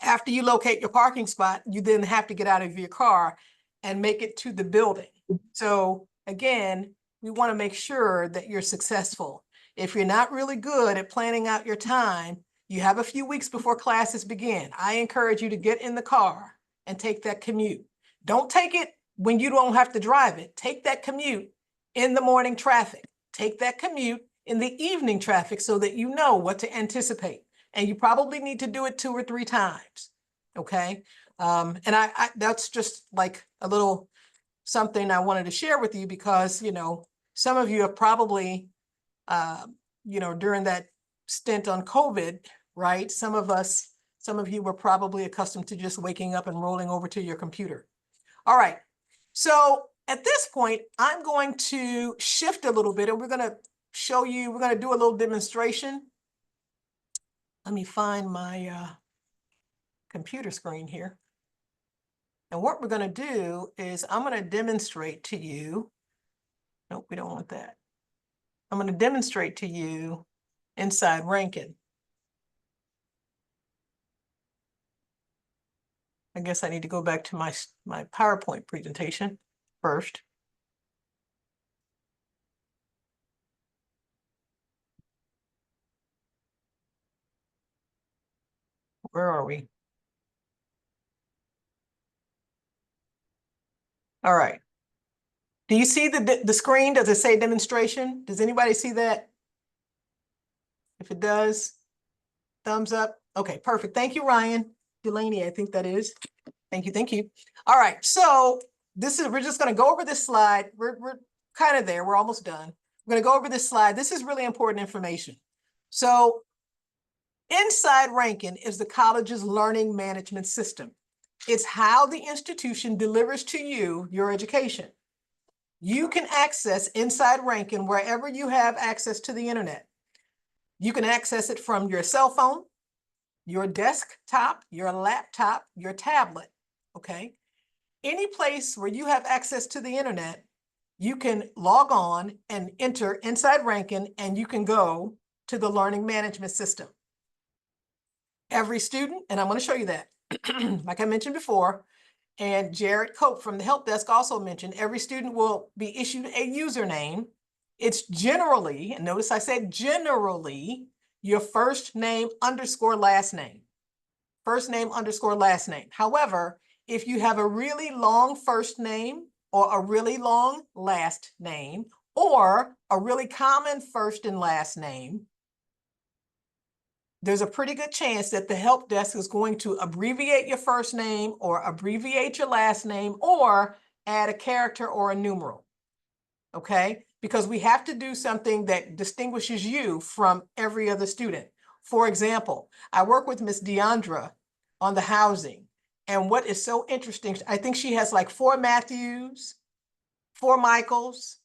Speaker 1: After you locate your parking spot, you then have to get out of your car and make it to the building. So again, we want to make sure that you're successful. If you're not really good at planning out your time, you have a few weeks before classes begin. I encourage you to get in the car and take that commute. Don't take it when you don't have to drive it. Take that commute in the morning traffic. Take that commute in the evening traffic so that you know what to anticipate. And you probably need to do it 2 or 3 times, okay? And I that's just like a little something I wanted to share with you because, you know, some of you have probably, you know, during that stint on COVID, right? Some of you were probably accustomed to just waking up and rolling over to your computer. All right. So at this point, I'm going to shift a little bit and we're going to show you, we're going to do a little demonstration. Let me find my computer screen here. And what we're going to do is I'm going to demonstrate to you. Nope, we don't want that. I'm going to demonstrate to you inside Rankin. I guess I need to go back to my PowerPoint presentation first. Where are we? All right. Do you see the screen? Does it say demonstration? Does anybody see that? If it does, thumbs up. Okay, perfect. Thank you, Ryan Delaney. I think that is. Thank you. Thank you. All right. So we're just going to go over this slide. We're kind of there. We're almost done. We're going to go over this slide. This is really important information. So inside Rankin is the college's learning management system. It's how the institution delivers to you your education. You can access inside Rankin wherever you have access to the internet. You can access it from your cell phone, your desktop, your laptop, your tablet, okay? Any place where you have access to the internet, you can log on and enter inside Rankin and you can go to the learning management system. Every student, and I'm going to show you that, like I mentioned before, and Jared Cope from the help desk also mentioned, every student will be issued a username. It's generally, and notice I said generally, your first name underscore last name. First name underscore last name. However, if you have a really long first name or a really long last name or a really common first and last name, there's a pretty good chance that the help desk is going to abbreviate your first name or abbreviate your last name or add a character or a numeral, okay? Because we have to do something that distinguishes you from every other student. For example, I work with Miss Deandra on the housing. And what is so interesting, I think she has like 4 Matthews, 4 Michaels.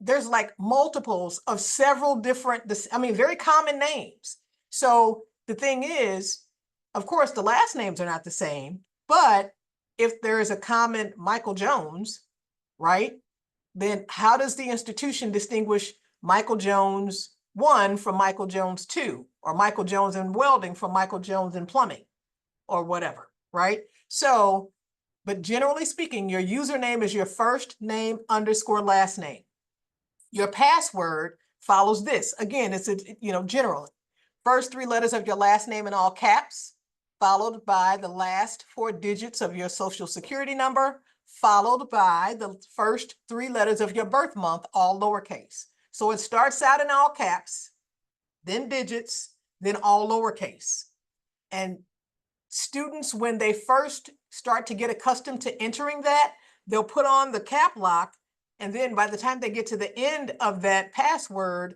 Speaker 1: There's like multiples of several different, very common names. So the thing is, of course, the last names are not the same, but if there is a common Michael Jones, right? Then how does the institution distinguish Michael Jones 1 from Michael Jones 2, or Michael Jones in welding from Michael Jones in plumbing, or whatever, right? So, but generally speaking, your username is your first name underscore last name. Your password follows this. Again, it's generally. First 3 letters of your last name in all caps, followed by the last 4 digits of your social security number, followed by the first 3 letters of your birth month, all lowercase. So it starts out in all caps, then digits, then all lowercase. And students, when they first start to get accustomed to entering that, they'll put on the cap lock. And then by the time they get to the end of that password,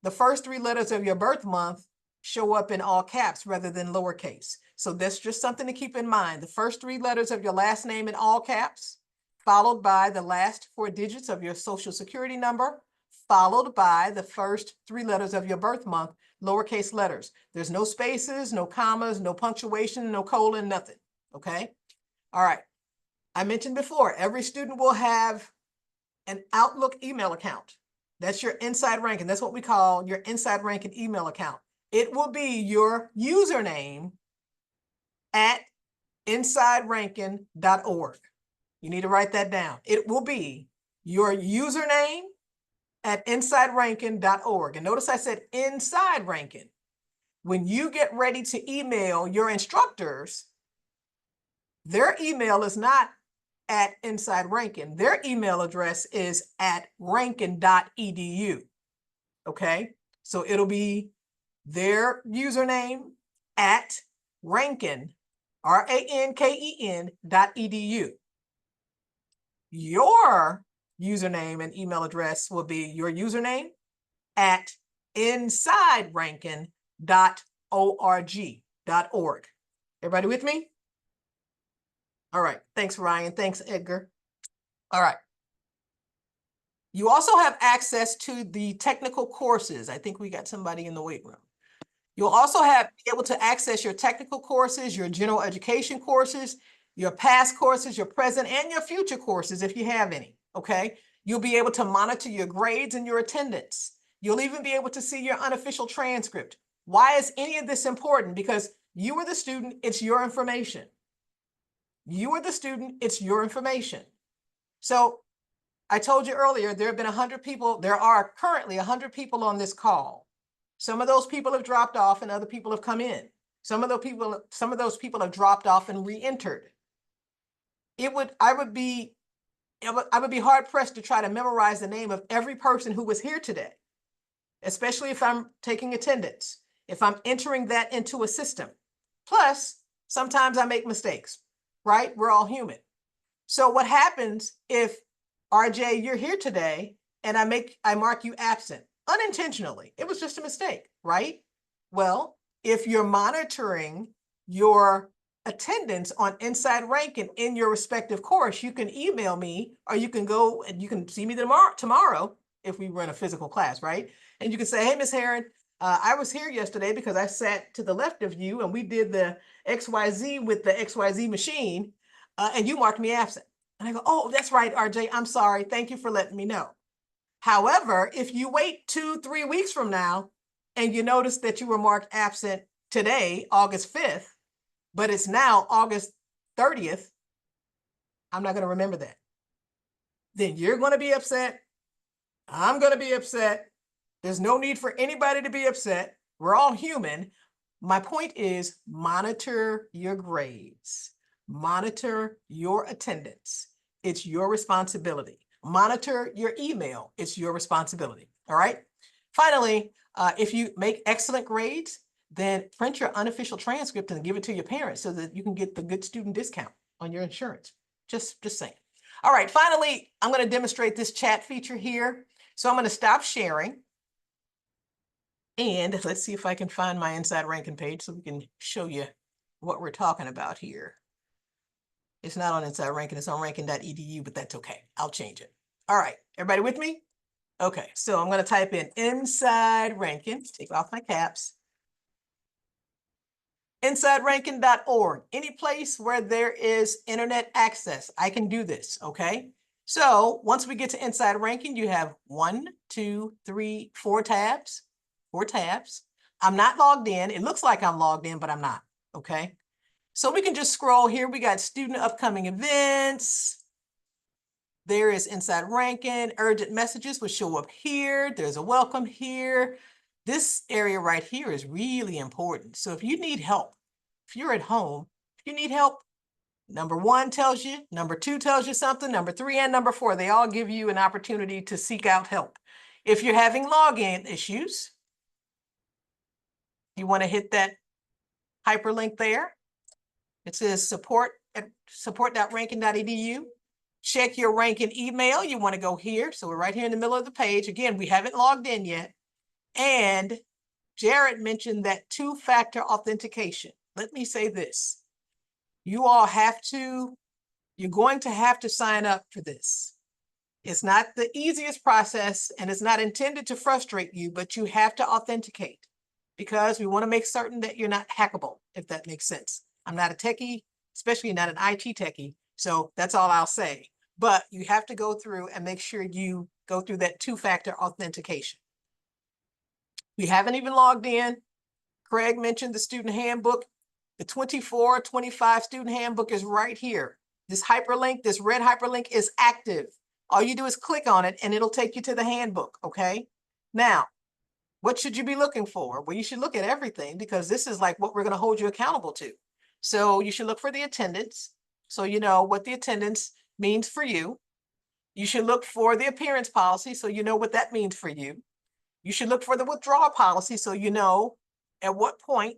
Speaker 1: the first 3 letters of your birth month show up in all caps rather than lowercase. So that's just something to keep in mind. The first 3 letters of your last name in all caps, followed by the last 4 digits of your social security number, followed by the first 3 letters of your birth month, lowercase letters. There's no spaces, no commas, no punctuation, no colon, nothing. Okay? All right. I mentioned before, every student will have an Outlook email account. That's your Inside Rankin. That's what we call your Inside Rankin email account. It will be your username at insiderankin.org. You need to write that down. It will be your username at insiderankin.org. And notice I said Inside Rankin. When you get ready to email your instructors, their email is not at Inside Rankin. Their email address is at rankin.edu. Okay, so it'll be their username at Rankin, RANKEN.edu. Your username and email address will be your username at insiderankin.org. Everybody with me? All right. Thanks, Ryan. Thanks, Edgar. All right. You also have access to the technical courses. I think we got somebody in the weight room. You'll also be able to access your technical courses, your general education courses, your past courses, your present and your future courses, if you have any, okay? You'll be able to monitor your grades and your attendance. You'll even be able to see your unofficial transcript. Why is any of this important? Because you are the student, it's your information. You are the student, it's your information. So I told you earlier, there have been 100 people, there are currently 100 people on this call. Some of those people have dropped off and other people have come in. Some of those people have dropped off and re-entered. I would be hard pressed to try to memorize the name of every person who was here today, especially if I'm taking attendance, if I'm entering that into a system. Plus, sometimes I make mistakes, right? We're all human. So what happens if, RJ, you're here today and I mark you absent unintentionally? It was just a mistake, right? Well, if you're monitoring your attendance on Inside Rankin in your respective course, you can email me, or you can go and you can see me tomorrow if we run a physical class, right? And you can say, hey, Ms. Heron, I was here yesterday because I sat to the left of you and we did the XYZ with the XYZ machine and you marked me absent. And I go, oh, that's right, RJ, I'm sorry. Thank you for letting me know. However, if you wait 2-3 weeks from now and you notice that you were marked absent today, August 5th, but it's now August 30th, I'm not going to remember that. Then you're going to be upset. I'm going to be upset. There's no need for anybody to be upset. We're all human. My point is, monitor your grades. Monitor your attendance. It's your responsibility. Monitor your email. It's your responsibility. All right. Finally, if you make excellent grades, then print your unofficial transcript and give it to your parents so that you can get the good student discount on your insurance. Just saying. All right. Finally, I'm going to demonstrate this chat feature here. So I'm going to stop sharing. And let's see if I can find my Inside Rankin page so we can show you what we're talking about here. It's not on Inside Rankin, it's on rankin.edu, but that's okay. I'll change it. All right, everybody with me? Okay, so I'm going to type in Inside Rankin, take off my caps. InsideRankin.org, any place where there is internet access, I can do this, okay? So once we get to Inside Rankin, you have 1, 2, 3, 4 tabs. 4 tabs. I'm not logged in. It looks like I'm logged in, but I'm not, okay? So we can just scroll here. We got student upcoming events. There is Inside Rankin. Urgent messages will show up here. There's a welcome here. This area right here is really important. So if you need help if you're at home, if you need help, number 1 tells you, number 2 tells you something, number 3 and number 4, they all give you an opportunity to seek out help. If you're having login issues, you want to hit that hyperlink there. It says support.rankin.edu. Check your Rankin email. You want to go here. So we're right here in the middle of the page. Again, we haven't logged in yet. And Jared mentioned that 2-factor authentication. Let me say this. You all have to, you're going to have to sign up for this. It's not the easiest process and it's not intended to frustrate you, but you have to authenticate because we want to make certain that you're not hackable, if that makes sense. I'm not a techie, especially not an IT techie. So that's all I'll say. But you have to go through and make sure you go through that 2-factor authentication. We haven't even logged in. Craig mentioned the student handbook. The 24-25 student handbook is right here. This hyperlink, this red hyperlink is active. All you do is click on it and it'll take you to the handbook, okay? Now, what should you be looking for? Well, you should look at everything because this is like what we're going to hold you accountable to. So you should look for the attendance. So you know what the attendance means for you. You should look for the appearance policy. So you know what that means for you. You should look for the withdrawal policy. So you know at what point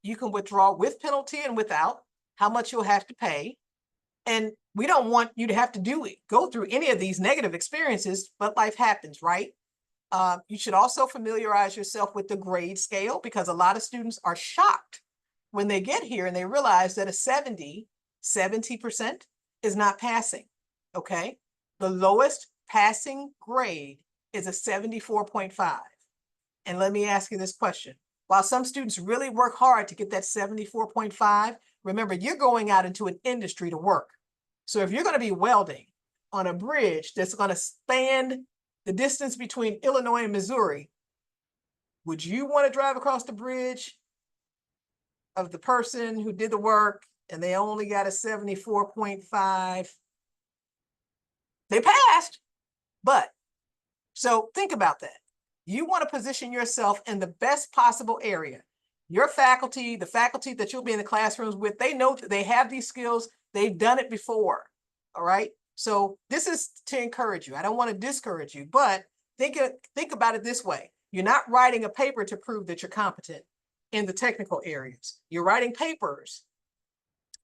Speaker 1: you can withdraw with penalty and without, how much you'll have to pay. And we don't want you to have to go through any of these negative experiences, but life happens, right? You should also familiarize yourself with the grade scale because a lot of students are shocked when they get here and they realize that a 70% is not passing, okay? The lowest passing grade is a 74.5. And let me ask you this question. While some students really work hard to get that 74.5, remember, you're going out into an industry to work. So if you're going to be welding on a bridge that's going to span the distance between Illinois and Missouri, would you want to drive across the bridge of the person who did the work and they only got a 74.5? They passed, but so think about that. You want to position yourself in the best possible area. Your faculty, the faculty that you'll be in the classrooms with, they know that they have these skills. They've done it before, all right? So this is to encourage you. I don't want to discourage you, but think about it this way. You're not writing a paper to prove that you're competent in the technical areas. You're writing papers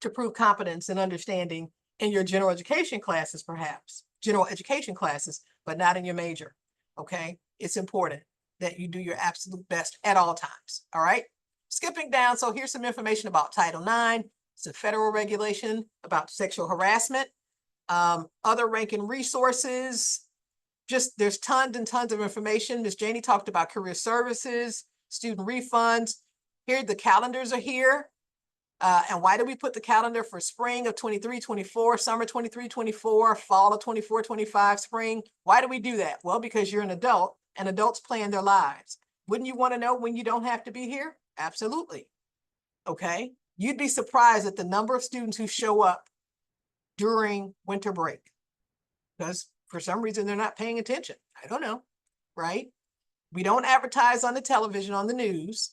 Speaker 1: to prove competence and understanding in your general education classes, perhaps. General education classes, but not in your major, okay? It's important that you do your absolute best at all times, all right? Skipping down, so here's some information about Title IX. It's a federal regulation about sexual harassment. Other Rankin resources, just there's tons and tons of information. Ms. Janie talked about career services, student refunds. Here, the calendars are here. And why do we put the calendar for spring of 23-24, summer 23-24, fall of 24-25, spring? Why do we do that? Well, because you're an adult and adults plan their lives. Wouldn't you want to know when you don't have to be here? Absolutely. Okay. You'd be surprised at the number of students who show up during winter break because for some reason they're not paying attention. I don't know, right? We don't advertise on the television, on the news.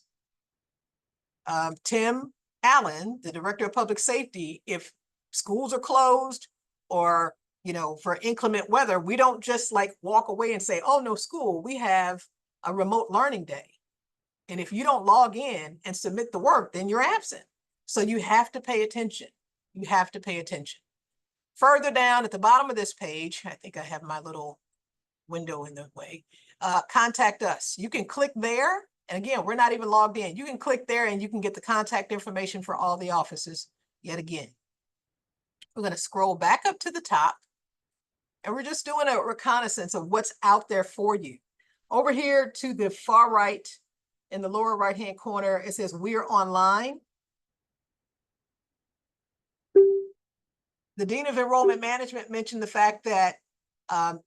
Speaker 1: Tim Allen, the director of public safety, if schools are closed or, you know, for inclement weather, we don't just like walk away and say, oh, no school, we have a remote learning day. And if you don't log in and submit the work, then you're absent. So you have to pay attention. You have to pay attention. Further down at the bottom of this page, I think I have my little window in the way, contact us. You can click there. And again, we're not even logged in. You can click there and you can get the contact information for all the offices yet again. We're going to scroll back up to the top and we're just doing a reconnaissance of what's out there for you. Over here to the far right, in the lower right-hand corner, it says we're online. The Dean of Enrollment Management mentioned the fact that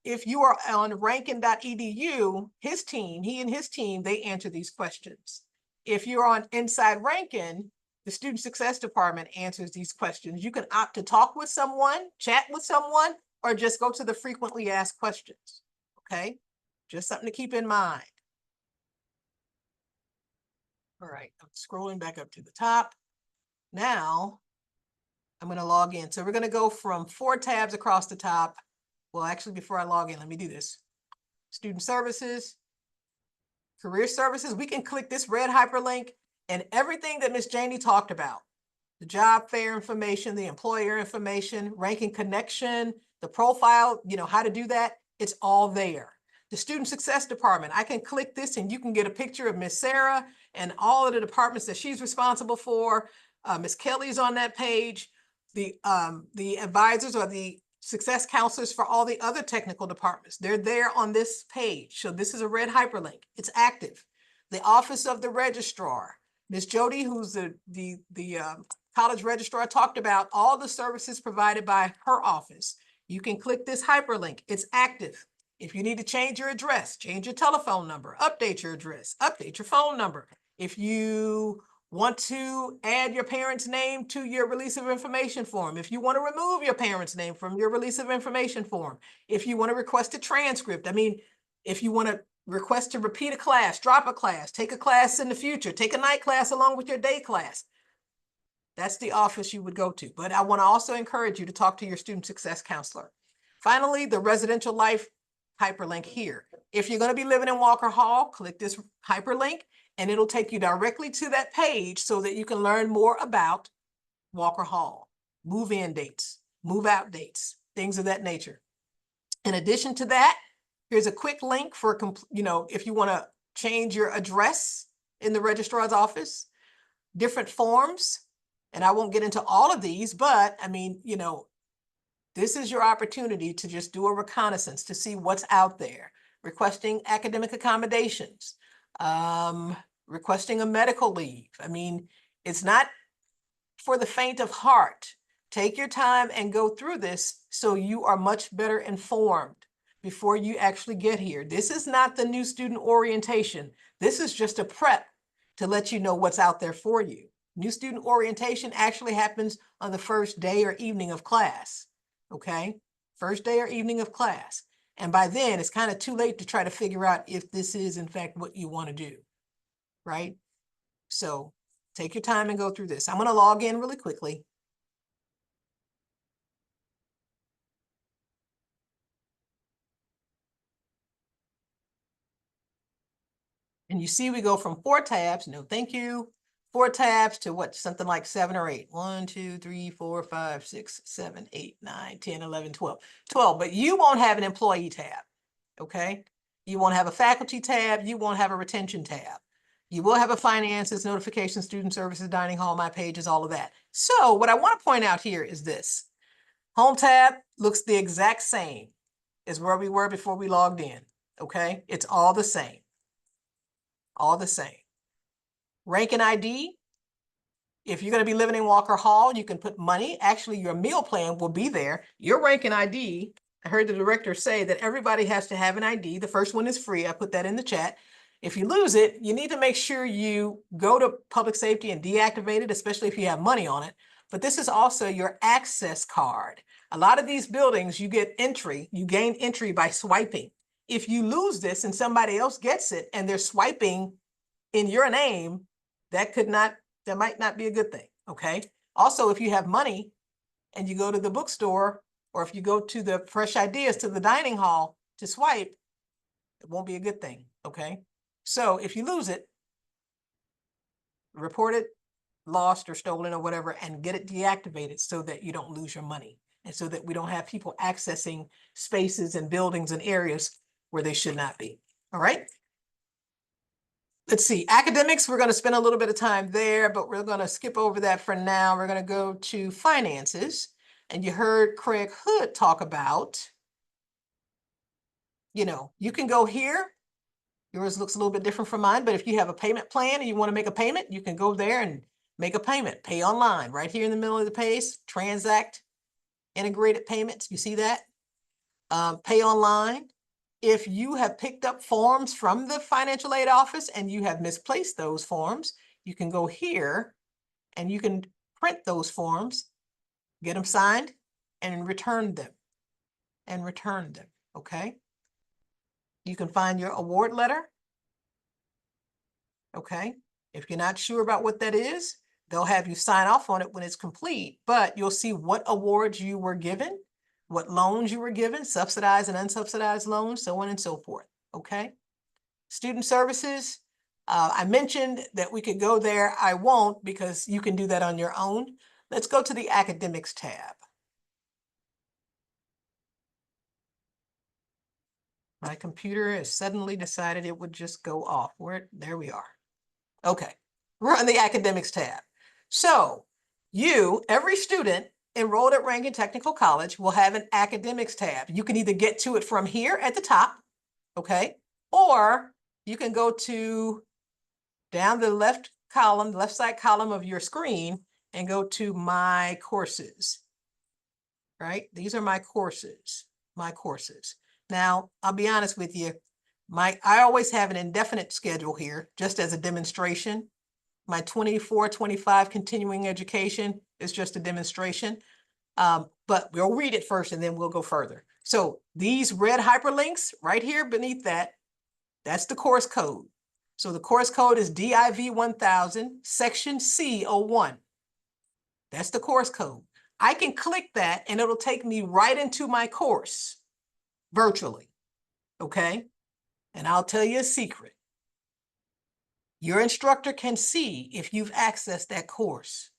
Speaker 1: if you are on rankin.edu, he and his team, they answer these questions. If you're on Inside Rankin, the Student Success Department answers these questions. You can opt to talk with someone, chat with someone, or just go to the frequently asked questions, okay? Just something to keep in mind. All right, I'm scrolling back up to the top. Now, I'm gonna log in. So we're gonna go from 4 tabs across the top. Well, actually, before I log in, let me do this. Student services, career services, we can click this red hyperlink and everything that Miss Janie talked about. The job fair information, the employer information, ranking connection, the profile, you know, how to do that, it's all there. The student success department, I can click this and you can get a picture of Miss Sarah and all of the departments that she's responsible for. Miss Kelly's on that page. The advisors or the success counselors for all the other technical departments, they're there on this page. So this is a red hyperlink. It's active. The office of the registrar, Miss Jody, who's the college registrar, talked about all the services provided by her office. You can click this hyperlink. It's active. If you need to change your address, change your telephone number, update your address, update your phone number. If you want to add your parent's name to your release of information form, if you want to remove your parent's name from your release of information form, if you want to request a transcript, I mean, if you want to request to repeat a class, drop a class, take a class in the future, take a night class along with your day class, that's the office you would go to. But I want to also encourage you to talk to your student success counselor. Finally, the residential life hyperlink here. If you're going to be living in Walker Hall, click this hyperlink and it'll take you directly to that page so that you can learn more about Walker Hall, move-in dates, move-out dates, things of that nature. In addition to that, here's a quick link for, you know, if you want to change your address in the registrar's office, different forms. And I won't get into all of these, but I mean, you know, this is your opportunity to just do a reconnaissance to see what's out there. Requesting academic accommodations, requesting a medical leave. I mean, it's not for the faint of heart. Take your time and go through this so you are much better informed before you actually get here. This is not the new student orientation. This is just a prep to let you know what's out there for you. New student orientation actually happens on the first day or evening of class, okay? First day or evening of class. And by then, it's kind of too late to try to figure out if this is in fact what you want to do, right? So take your time and go through this. I'm going to log in really quickly. And you see we go from 4 tabs, no thank you, 4 tabs to what, something like 7 or 8. 1, 2, 3, 4, 5, 6, 7, 8, 9, 10, 11, 12. 12, but you won't have an employee tab, okay? You won't have a faculty tab, you won't have a retention tab. You will have a finances, notifications, student services, dining hall, my pages, all of that. So what I want to point out here is this. Home tab looks the exact same as where we were before we logged in, okay? It's all the same. All the same. Rankin ID, if you're going to be living in Walker Hall, you can put money. Actually, your meal plan will be there. Your Rankin ID, I heard the director say that everybody has to have an ID. The first one is free. I put that in the chat. If you lose it, you need to make sure you go to public safety and deactivate it, especially if you have money on it. But this is also your access card. A lot of these buildings, you get entry, you gain entry by swiping. If you lose this and somebody else gets it and they're swiping in your name, that might not be a good thing, okay? Also, if you have money and you go to the bookstore, or if you go to the Fresh Ideas, to the dining hall to swipe, it won't be a good thing, okay? So if you lose it, report it lost or stolen or whatever, and get it deactivated so that you don't lose your money and so that we don't have people accessing spaces and buildings and areas where they should not be, all right? Let's see, academics, we're going to spend a little bit of time there, but we're going to skip over that for now. We're going to go to finances. And you heard Craig Hood talk about, you know, you can go here. Yours looks a little bit different from mine, but if you have a payment plan and you want to make a payment, you can go there and make a payment, pay online, right here in the middle of the page, transact, integrated payments, you see that? Pay online. If you have picked up forms from the financial aid office and you have misplaced those forms, you can go here and you can print those forms, get them signed and return them okay? You can find your award letter, okay? If you're not sure about what that is, They'll have you sign off on it when it's complete, but you'll see what awards you were given, what loans you were given, subsidized and unsubsidized loans, so on and so forth, okay? Student services, I mentioned that we could go there. I won't because you can do that on your own. Let's go to the academics tab. My computer has suddenly decided it would just go off. There we are. Okay, we're on the academics tab. So every student enrolled at Rankin Technical College will have an academics tab. You can either get to it from here at the top, okay? Or you can go to down the left side column of your screen and go to my courses, right? These are my courses. Now, I'll be honest with you. I always have an indefinite schedule here, just as a demonstration. My 24-25 continuing education is just a demonstration. But we'll read it first and then we'll go further. So these red hyperlinks right here beneath that, that's the course code. So the course code is DIV 1000, section C01. That's the course code. I can click that and it'll take me right into my course virtually, okay? And I'll tell you a secret. Your instructor can see if you've accessed that course.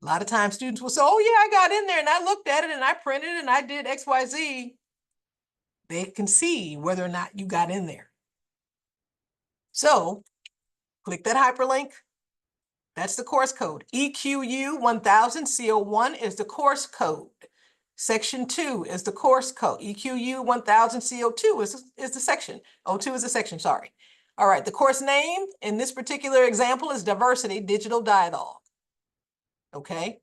Speaker 1: A lot of times students will say, oh yeah, I got in there and I looked at it and I printed it and I did XYZ. They can see whether or not you got in there. So click that hyperlink. That's the course code. EQU 1000 CO1 is the course code. Section 2 is the course code. EQU 1000 CO2 is the section. O2 is the section, sorry. All right, the course name in this particular example is Diversity Digital Dialogue. Okay.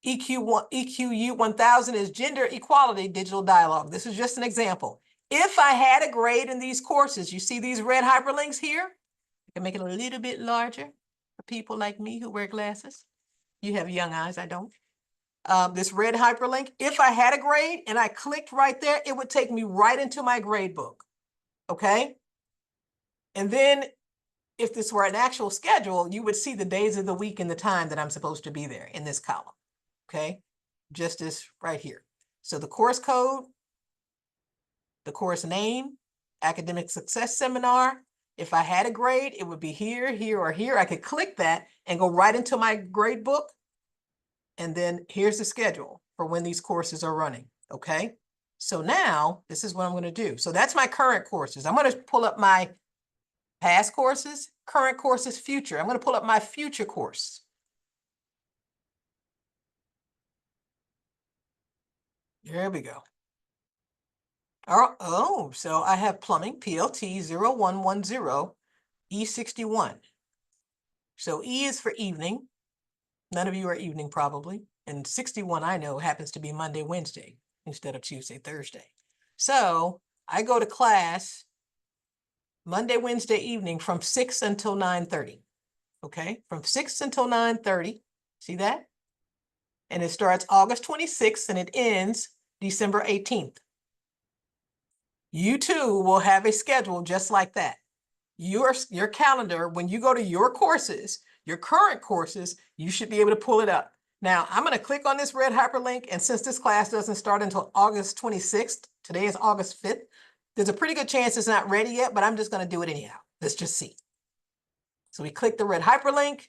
Speaker 1: EQU 1000 is Gender Equality Digital Dialogue. This is just an example. If I had a grade in these courses, you see these red hyperlinks here? I can make it a little bit larger for people like me who wear glasses. You have young eyes, I don't. This red hyperlink, if I had a grade and I clicked right there, it would take me right into my grade book, okay? And then if this were an actual schedule, you would see the days of the week and the time that I'm supposed to be there in this column, okay? Just as right here. So the course code, the course name, academic success seminar. If I had a grade, it would be here, here, or here. I could click that and go right into my grade book. And then here's the schedule for when these courses are running, okay? So now this is what I'm gonna do. So that's my current courses. I'm gonna pull up my past courses, current courses, future. I'm gonna pull up my future course. Here we go. Oh, so I have plumbing, PLT 0110, E61. So E is for evening. None of you are evening probably. And 61 I know happens to be Monday, Wednesday instead of Tuesday, Thursday. So I go to class Monday, Wednesday evening from 6 until 9:30. Okay, from 6 until 9:30. See that? And it starts August 26th and it ends December 18th. You too will have a schedule just like that. Your calendar, when you go to your courses, your current courses, you should be able to pull it up. Now, I'm going to click on this red hyperlink, and since this class doesn't start until August 26th, today is August 5th, there's a pretty good chance it's not ready yet, but I'm just going to do it anyhow. Let's just see. So we click the red hyperlink,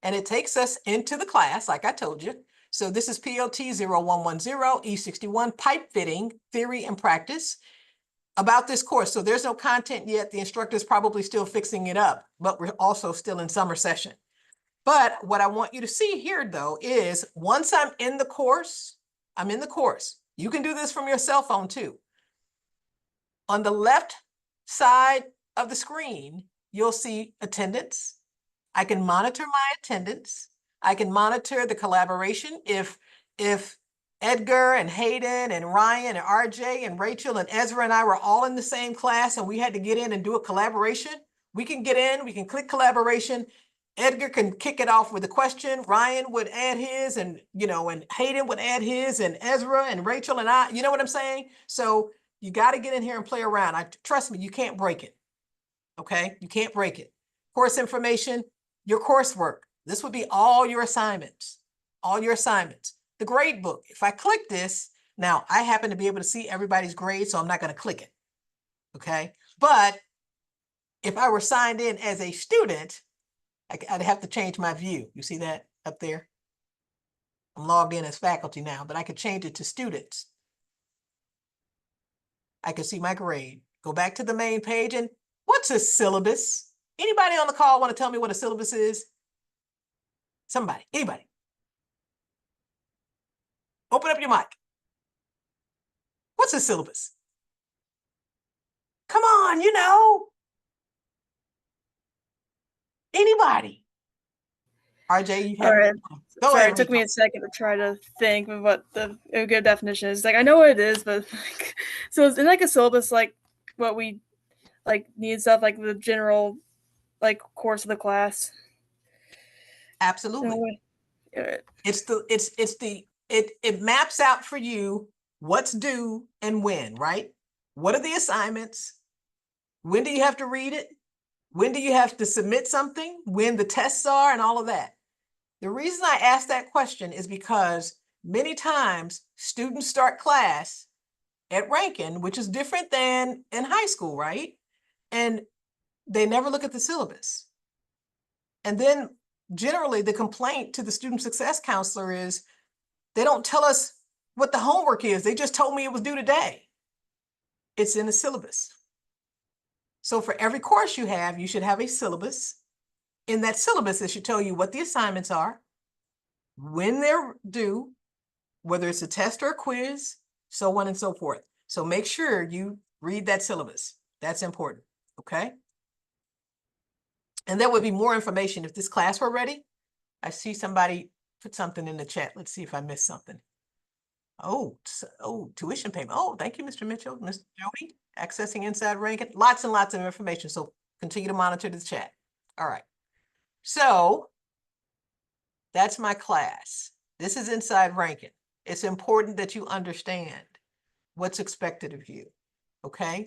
Speaker 1: and it takes us into the class, like I told you. So this is PLT 0110, E61, pipe fitting, theory and practice. About this course, so there's no content yet. The instructor is probably still fixing it up, but we're also still in summer session. But what I want you to see here though is once I'm in the course, I'm in the course. You can do this from your cell phone too. On the left side of the screen, you'll see attendance. I can monitor my attendance. I can monitor the collaboration. If Edgar and Hayden and Ryan and RJ and Rachel and Ezra and I were all in the same class and we had to get in and do a collaboration, we can get in, we can click collaboration. Edgar can kick it off with a question. Ryan would add his and Hayden would add his and Ezra and Rachel and I, you know what I'm saying? So you got to get in here and play around. Trust me, you can't break it. Okay, you can't break it. Course information, your coursework. This would be all your assignments, all your assignments. The grade book, if I click this, now I happen to be able to see everybody's grade, so I'm not going to click it. Okay, but if I were signed in as a student, I'd have to change my view. You see that up there? I'm logged in as faculty now, but I could change it to students. I can see my grade. Go back to the main page, and what's a syllabus? Anybody on the call want to tell me what a syllabus is? Somebody, anybody? Open up your mic. What's a syllabus? Come on, you know. Anybody? RJ, you have.
Speaker 15: All right.
Speaker 1: Go
Speaker 15: Sorry,
Speaker 1: ahead.
Speaker 15: it took me
Speaker 1: Rachel.
Speaker 15: a second to try to think of what a good definition is. Like, I know what it is, but like, so it's in like a syllabus, like what we like need stuff like the general like course of the class.
Speaker 1: Absolutely.
Speaker 15: Yeah.
Speaker 1: It maps out for you what's due and when, right? What are the assignments? When do you have to read it? When do you have to submit something? When the tests are and all of that. The reason I ask that question is because many times students start class at Rankin, which is different than in high school, right? And they never look at the syllabus. And then generally the complaint to the student success counselor is they don't tell us what the homework is. They just told me it was due today. It's in the syllabus. So for every course you have, you should have a syllabus. In that syllabus, it should tell you what the assignments are, when they're due, whether it's a test or a quiz, so on and so forth. So make sure you read that syllabus. That's important, okay? And there would be more information if this class were ready. I see somebody put something in the chat. Let's see if I missed something. Oh, tuition payment. Oh, thank you, Mr. Mitchell, Mr. Jody, accessing Inside Rankin. Lots and lots of information. So continue to monitor the chat. All right. So that's my class. This is Inside Rankin. It's important that you understand what's expected of you. Okay.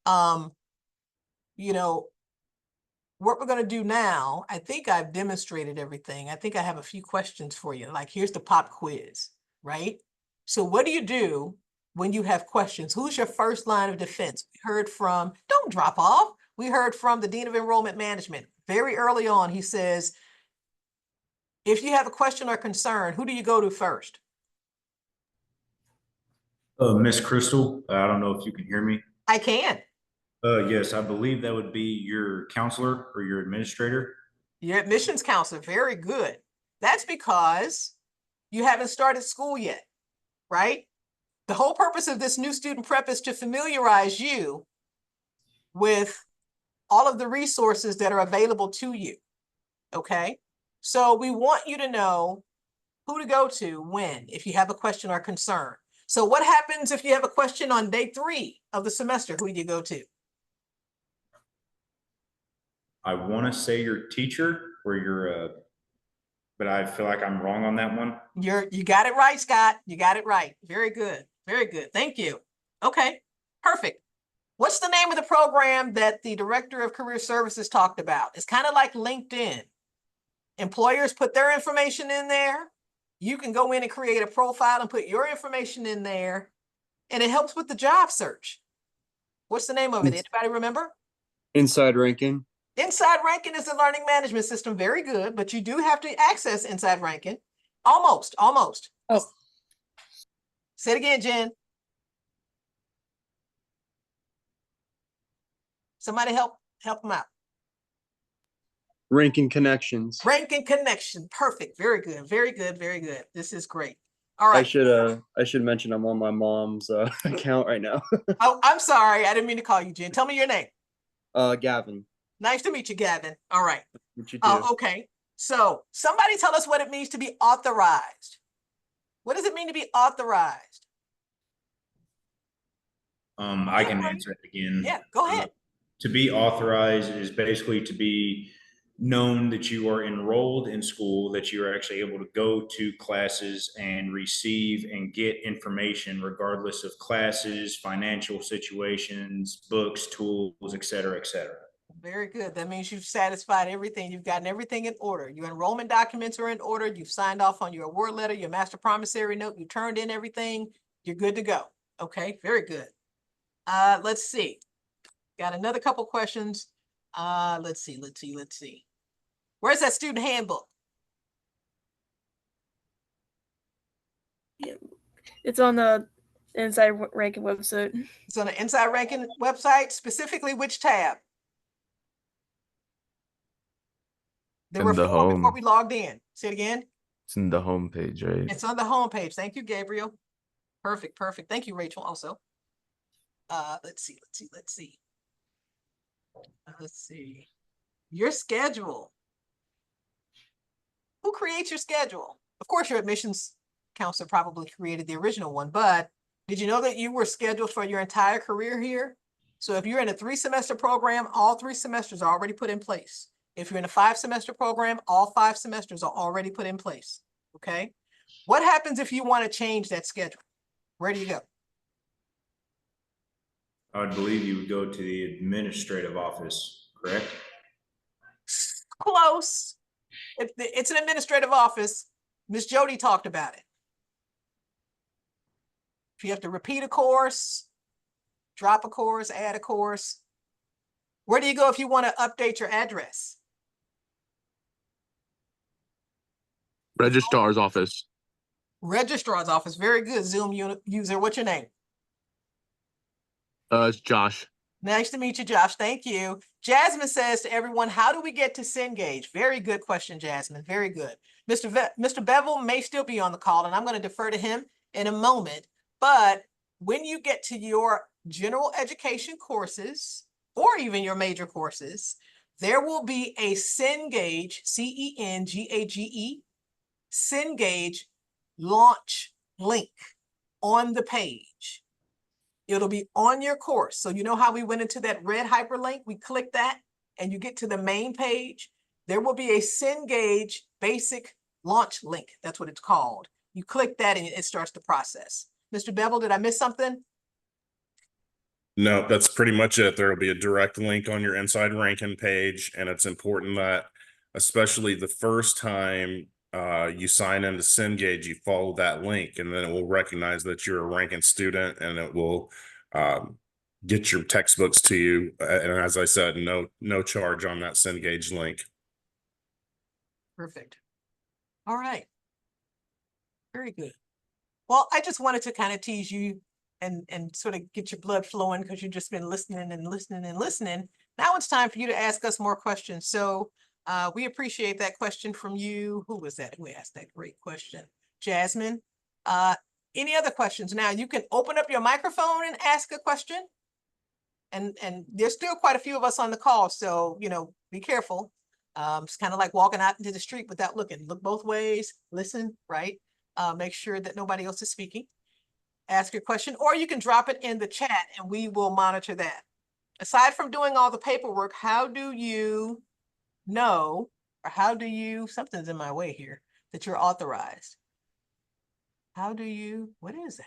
Speaker 1: You know, what we're going to do now, I think I've demonstrated everything. I think I have a few questions for you. Like, here's the pop quiz, right? So what do you do when you have questions? Who's your first line of defense? We heard from, don't drop off. We heard from the Dean of Enrollment Management. Very early on, he says, if you have a question or concern, who do you go to first?
Speaker 16: Miss Crystal, I don't know if you can hear me.
Speaker 1: I can.
Speaker 16: Yes, I believe that would be your counselor or your administrator.
Speaker 1: Your admissions counselor, very good. That's because you haven't started school yet, right? The whole purpose of this new student prep is to familiarize you with all of the resources that are available to you, okay? So we want you to know who to go to when, if you have a question or concern. So what happens if you have a question on day 3 of the semester? Who do you go to?
Speaker 16: I want to say your teacher or your, but I feel like I'm wrong on that one.
Speaker 1: You got it right, Scott. You got it right. Very good. Very good. Thank you. Okay, perfect. What's the name of the program that the Director of Career Services talked about? It's kind of like LinkedIn. Employers put their information in there. You can go in and create a profile and put your information in there, and it helps with the job search. What's the name of it? Anybody remember?
Speaker 17: Inside Rankin.
Speaker 1: Inside Rankin is the learning management system. Very good, but you do have to access Inside Rankin. Almost.
Speaker 15: Oh.
Speaker 1: Say it again, Jen. Somebody help them out.
Speaker 17: Rankin Connections.
Speaker 1: Rankin Connection. Perfect. Very good. Very good. Very good. This is great. All right.
Speaker 17: I should mention I'm on my mom's account right now.
Speaker 1: Oh, I'm sorry. I didn't mean to call you, Jen. Tell me your name.
Speaker 17: Gavin.
Speaker 1: Nice to meet you, Gavin. All right.
Speaker 17: What you do?
Speaker 1: Okay. So somebody tell us what it means to be authorized. What does it mean to be authorized?
Speaker 16: I can answer it again.
Speaker 1: Yeah, go ahead.
Speaker 16: To be authorized is basically to be known that you are enrolled in school, that you are actually able to go to classes and receive and get information regardless of classes, financial situations, books, tools, et cetera, et cetera.
Speaker 1: Very good. That means you've satisfied everything. You've gotten everything in order. Your enrollment documents are in order. You've signed off on your award letter, your master promissory note. You turned in everything. You're good to go. Okay, very good. Let's see. Got another couple questions. Let's see. Where's that student handbook?
Speaker 15: It's on the Inside Ranking website.
Speaker 1: It's on the Inside Ranking website, specifically which tab? There were
Speaker 18: In the
Speaker 1: four before
Speaker 18: home.
Speaker 1: we logged in. Say it again.
Speaker 18: It's in the home page, right?
Speaker 1: It's on the home page. Thank you, Gabriel. Perfect. Thank you, Rachel, also. Let's see. Your schedule. Who creates your schedule? Of course, your admissions counselor probably created the original one, but did you know that you were scheduled for your entire career here? So if you're in a 3-semester program, all 3 semesters are already put in place. If you're in a 5-semester program, all 5 semesters are already put in place. Okay. What happens if you want to change that schedule? Where do you go?
Speaker 16: I would believe you would go to the administrative office, correct?
Speaker 1: Close. It's an administrative office. Miss Jody talked about it. If you have to repeat a course, drop a course, add a course, where do you go if you want to update your address?
Speaker 18: Registrar's office.
Speaker 1: Registrar's office. Very good, Zoom user. What's your name?
Speaker 18: It's Josh.
Speaker 1: Nice to meet you, Josh. Thank you. Jasmine says to everyone, how do we get to Cengage? Very good question, Jasmine. Very good. Mr. Bevel may still be on the call, and I'm going to defer to him in a moment. But when you get to your general education courses, or even your major courses, there will be a Cengage, C-E-N-G-A-G-E, Cengage launch link on the page. It'll be on your course. So you know how we went into that red hyperlink? We click that and you get to the main page. There will be a Cengage basic launch link. That's what it's called. You click that and it starts the process. Mr. Bevel, did I miss something?
Speaker 12: No, that's pretty much it. There will be a direct link on your Inside Ranking page, and it's important that, especially the first time you sign into Cengage, you follow that link, and then it will recognize that you're a Rankin student, and it will get your textbooks to you. And as I said, no charge on that Cengage link.
Speaker 1: Perfect. All right. Very good. Well, I just wanted to kind of tease you and sort of get your blood flowing because you've just been listening and listening and listening. Now it's time for you to ask us more questions. So we appreciate that question from you. Who was that who asked that great question? Jasmine. Any other questions? Now you can open up your microphone and ask a question. And there's still quite a few of us on the call, so be careful. It's kind of like walking out into the street without looking. Look both ways, listen, right? Make sure that nobody else is speaking. Ask your question, or you can drop it in the chat and we will monitor that. Aside from doing all the paperwork, how do you know, or how do you, something's in my way here, that you're authorized? How do you, what is that?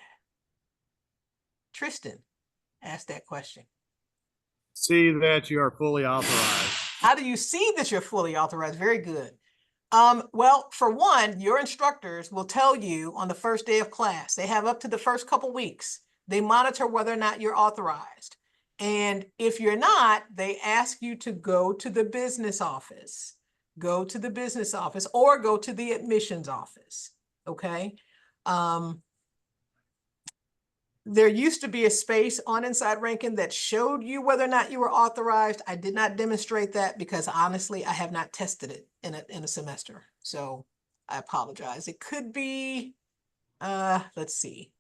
Speaker 1: Tristan asked that question.
Speaker 14: See that you are fully authorized.
Speaker 1: How do you see that you're fully authorized? Very good. Well, for one, your instructors will tell you on the first day of class. They have up to the first couple weeks. They monitor whether or not you're authorized. And if you're not, they ask you to go to the business office. Go to the business office or go to the admissions office. Okay. There used to be a space on Inside Ranking that showed you whether or not you were authorized. I did not demonstrate that because honestly, I have not tested it in a semester. So I apologize. It could be, let's see.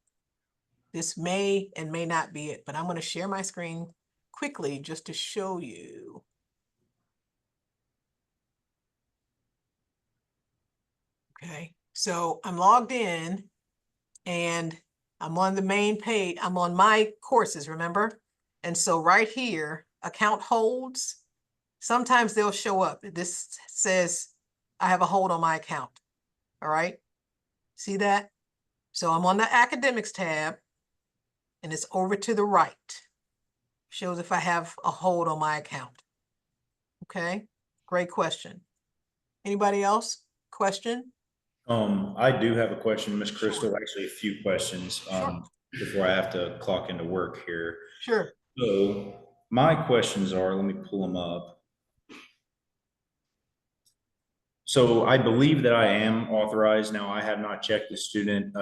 Speaker 1: This may and may not be it, but I'm going to share my screen quickly just to show you. Okay, so I'm logged in and I'm on the main page. I'm on my courses, remember? And so right here, account holds, sometimes they'll show up. This says I have a hold on my account. All right. See that? So I'm on the academics tab and it's over to the right. Shows if I have a hold on my account. Okay, great question. Anybody else? Question?
Speaker 16: I do have a question, Miss Crystal,
Speaker 1: Sure.
Speaker 16: actually a few questions,
Speaker 1: Sure.
Speaker 16: before I have to clock into work here.
Speaker 1: Sure.
Speaker 16: So my questions are, let me pull them up. So I believe that I am authorized. Now, I have not checked the student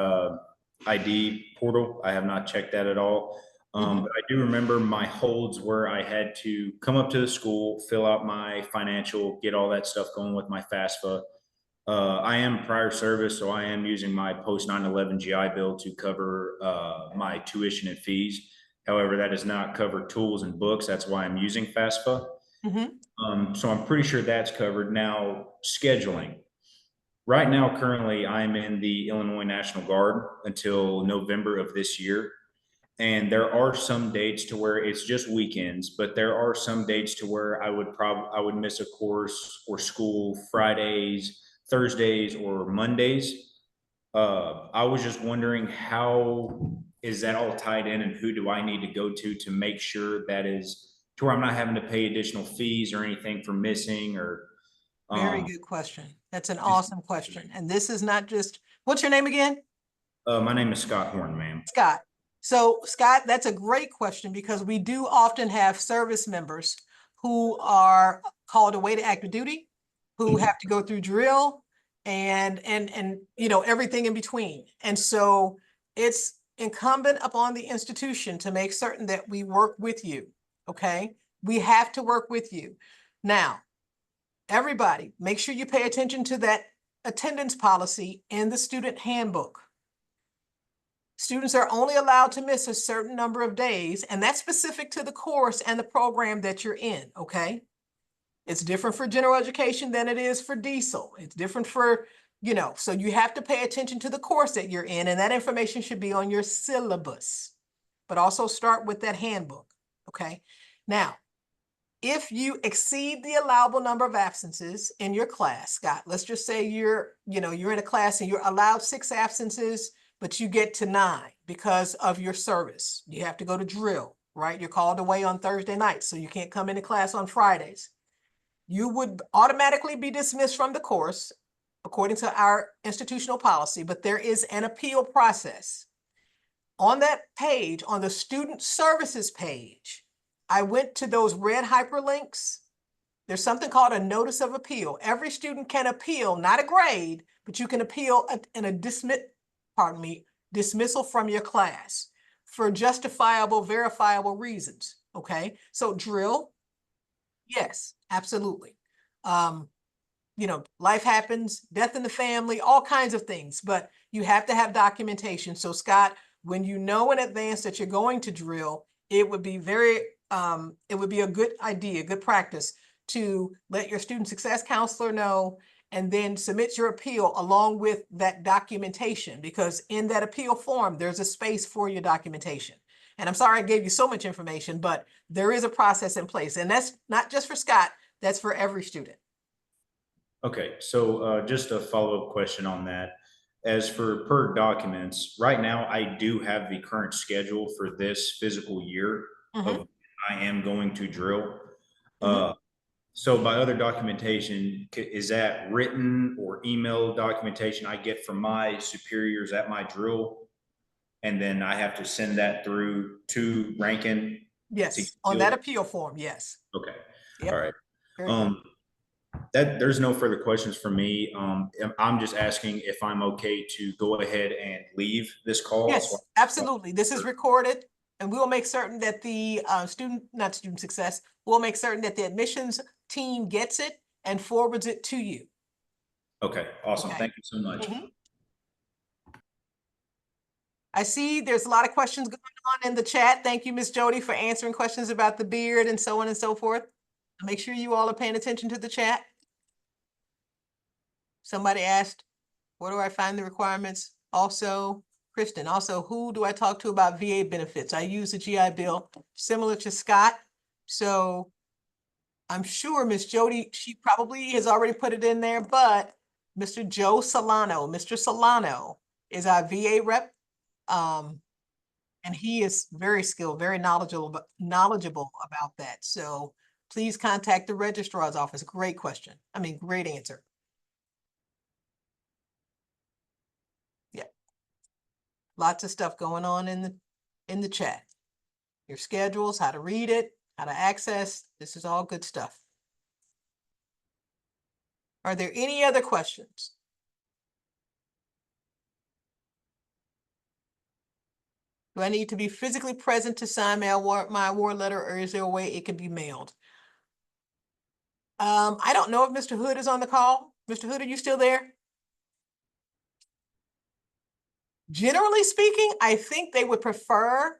Speaker 16: ID portal. I have not checked that at all. But I do remember my holds where I had to come up to the school, fill out my financial, get all that stuff going with my FAFSA. I am prior service, so I am using my post 9/11 GI Bill to cover my tuition and fees. However, that does not cover tools and books. That's why I'm using FAFSA. So I'm pretty sure that's covered. Now, scheduling. Right now, currently, I'm in the Illinois National Guard until November of this year. And there are some dates to where it's just weekends, but there are some dates to where I would miss a course or school Fridays, Thursdays, or Mondays. I was just wondering, how is that all tied in, and who do I need to go to make sure that is to where I'm not having to pay additional fees or anything for missing or.
Speaker 1: Very good question. That's an awesome question. And this is not just, what's your name again?
Speaker 16: My name is Scott Horn, ma'am.
Speaker 1: Scott. So Scott, that's a great question because we do often have service members who are called away to active duty, who have to go through drill and you know, everything in between. And so it's incumbent upon the institution to make certain that we work with you. Okay. We have to work with you. Now, everybody, make sure you pay attention to that attendance policy in the student handbook. Students are only allowed to miss a certain number of days, and that's specific to the course and the program that you're in, okay? It's different for general education than it is for diesel. It's different for, you know, so you have to pay attention to the course that you're in, and that information should be on your syllabus, but also start with that handbook, okay? Now, if you exceed the allowable number of absences in your class, Scott, let's just say you're in a class and you're allowed 6 absences, but you get to 9 because of your service. You have to go to drill, right? You're called away on Thursday nights, so you can't come into class on Fridays. You would automatically be dismissed from the course according to our institutional policy, but there is an appeal process. On that page, on the student services page, I went to those red hyperlinks. There's something called a notice of appeal. Every student can appeal, not a grade, but you can appeal in a dismissal from your class for justifiable, verifiable reasons. Okay, so drill, yes, absolutely. You know, life happens, death in the family, all kinds of things, but you have to have documentation. So Scott, when you know in advance that you're going to drill, it would be a good idea, good practice to let your student success counselor know and then submit your appeal along with that documentation, because in that appeal form, there's a space for your documentation. And I'm sorry I gave you so much information, but there is a process in place. And that's not just for Scott, that's for every student.
Speaker 16: Okay, so just a follow-up question on that. As for per documents, right now I do have the current schedule for this physical year of I am going to drill. So by other documentation, is that written or email documentation I get from my superiors at my drill? And then I have to send that through to Rankin?
Speaker 1: Yes, on that appeal form, yes.
Speaker 16: Okay,
Speaker 1: Yep.
Speaker 16: all right. There's no further questions for me. I'm just asking if I'm okay to go ahead and leave this call.
Speaker 1: Yes, absolutely. This is recorded, and we will make certain that the we'll make certain that the admissions team gets it and forwards it to you.
Speaker 16: Okay, awesome.
Speaker 1: Okay.
Speaker 16: Thank you so much.
Speaker 1: I see there's a lot of questions going on in the chat. Thank you, Ms. Jody, for answering questions about the beard and so on and so forth. Make sure you all are paying attention to the chat. Somebody asked, where do I find the requirements? Also, Kristen, also, who do I talk to about VA benefits? I use the GI Bill, similar to Scott. So I'm sure Ms. Jody, she probably has already put it in there, but Mr. Joe Solano, Mr. Solano is our VA rep. And he is very skilled, very knowledgeable about that. So please contact the registrar's office. Great question. I mean, great answer. Yeah. Lots of stuff going on in the chat. Your schedules, how to read it, how to access. This is all good stuff. Are there any other questions? Do I need to be physically present to sign my award letter, or is there a way it can be mailed? I don't know if Mr. Hood is on the call. Mr. Hood, are you still there? Generally speaking, I think they would prefer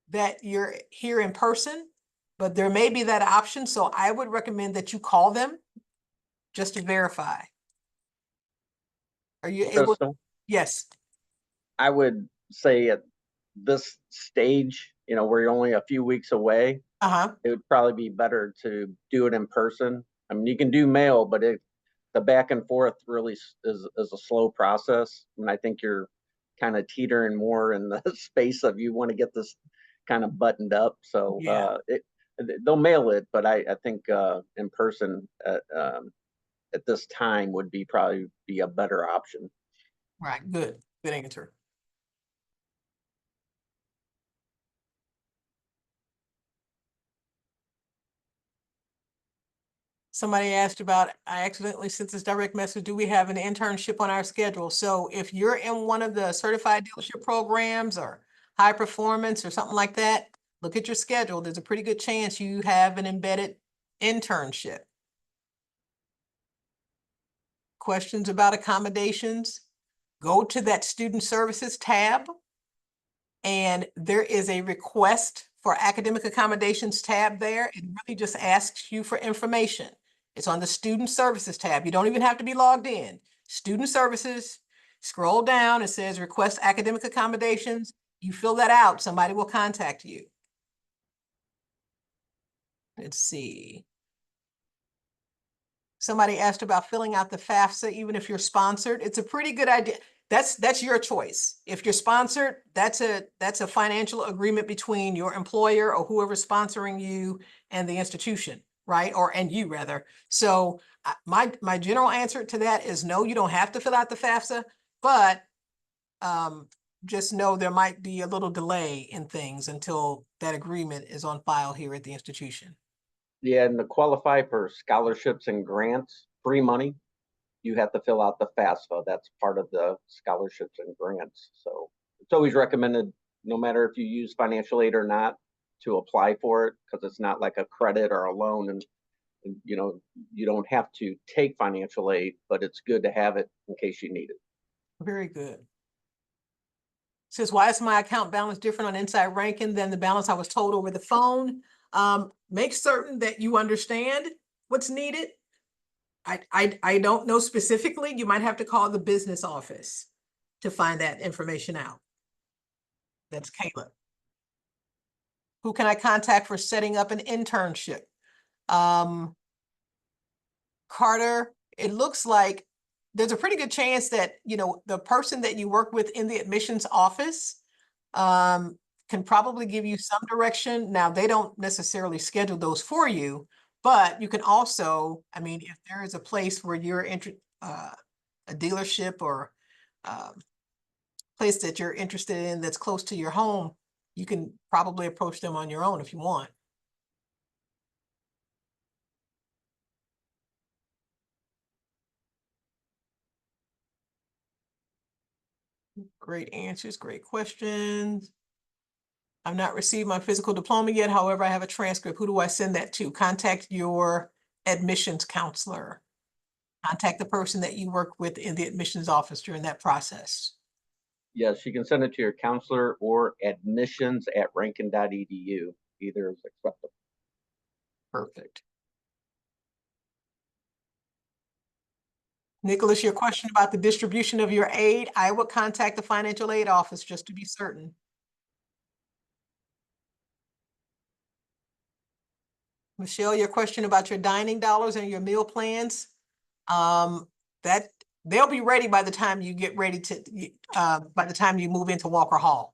Speaker 1: that you're here in person, but there may be that option. So I would recommend that you call them just to verify. Are you able?
Speaker 3: Crystal,
Speaker 1: Yes.
Speaker 3: I would say at this stage, you know, we're only a few weeks away. It would probably be better to do it in person. I mean, you can do mail, but the back and forth really is a slow process. And I think you're kind of teetering more in the space of you want to get this kind of buttoned up. So they'll mail it, but I think in person at this time would probably be a better option.
Speaker 1: Right. Good. Good answer. Somebody asked about, I accidentally sent this direct message, do we have an internship on our schedule? So if you're in one of the certified dealership programs or high performance or something like that, look at your schedule. There's a pretty good chance you have an embedded internship. Questions about accommodations? Go to that student services tab, and there is a request for academic accommodations tab there. It really just asks you for information. It's on the student services tab. You don't even have to be logged in. Student services, scroll down, it says request academic accommodations. You fill that out, somebody will contact you. Let's see. Somebody asked about filling out the FAFSA, even if you're sponsored. It's a pretty good idea. That's your choice. If you're sponsored, that's a financial agreement between your employer or whoever's sponsoring you and the institution, right? And you rather. So my general answer to that is no, you don't have to fill out the FAFSA, but just know there might be a little delay in things until that agreement is on file here at the institution.
Speaker 3: Yeah, and to qualify for scholarships and grants, free money, you have to fill out the FAFSA. That's part of the scholarships and grants. So it's always recommended, no matter if you use financial aid or not, to apply for it, because it's not like a credit or a loan, and you know, you don't have to take financial aid, but it's good to have it in case you need it.
Speaker 1: Very good. Says, why is my account balance different on Inside Rankin than the balance I was told over the phone? Make certain that you understand what's needed. I don't know specifically. You might have to call the business office to find that information out. That's Caleb. Who can I contact for setting up an internship? Carter, it looks like there's a pretty good chance that, you know, the person that you work with in the admissions office can probably give you some direction. Now, they don't necessarily schedule those for you, but you can also, I mean, if there is a place where you're a dealership or place that you're interested in that's close to your home, you can probably approach them on your own if you want. Great answers, great questions. I've not received my physical diploma yet. However, I have a transcript. Who do I send that to? Contact your admissions counselor. Contact the person that you work with in the admissions office during that process.
Speaker 3: Yes, you can send it to your counselor or admissions@rankin.edu. Either is acceptable.
Speaker 1: Perfect. Nicholas, your question about the distribution of your aid, I would contact the financial aid office just to be certain. Michelle, your question about your dining dollars and your meal plans, that they'll be ready by the time you get ready to, by the time you move into Walker Hall,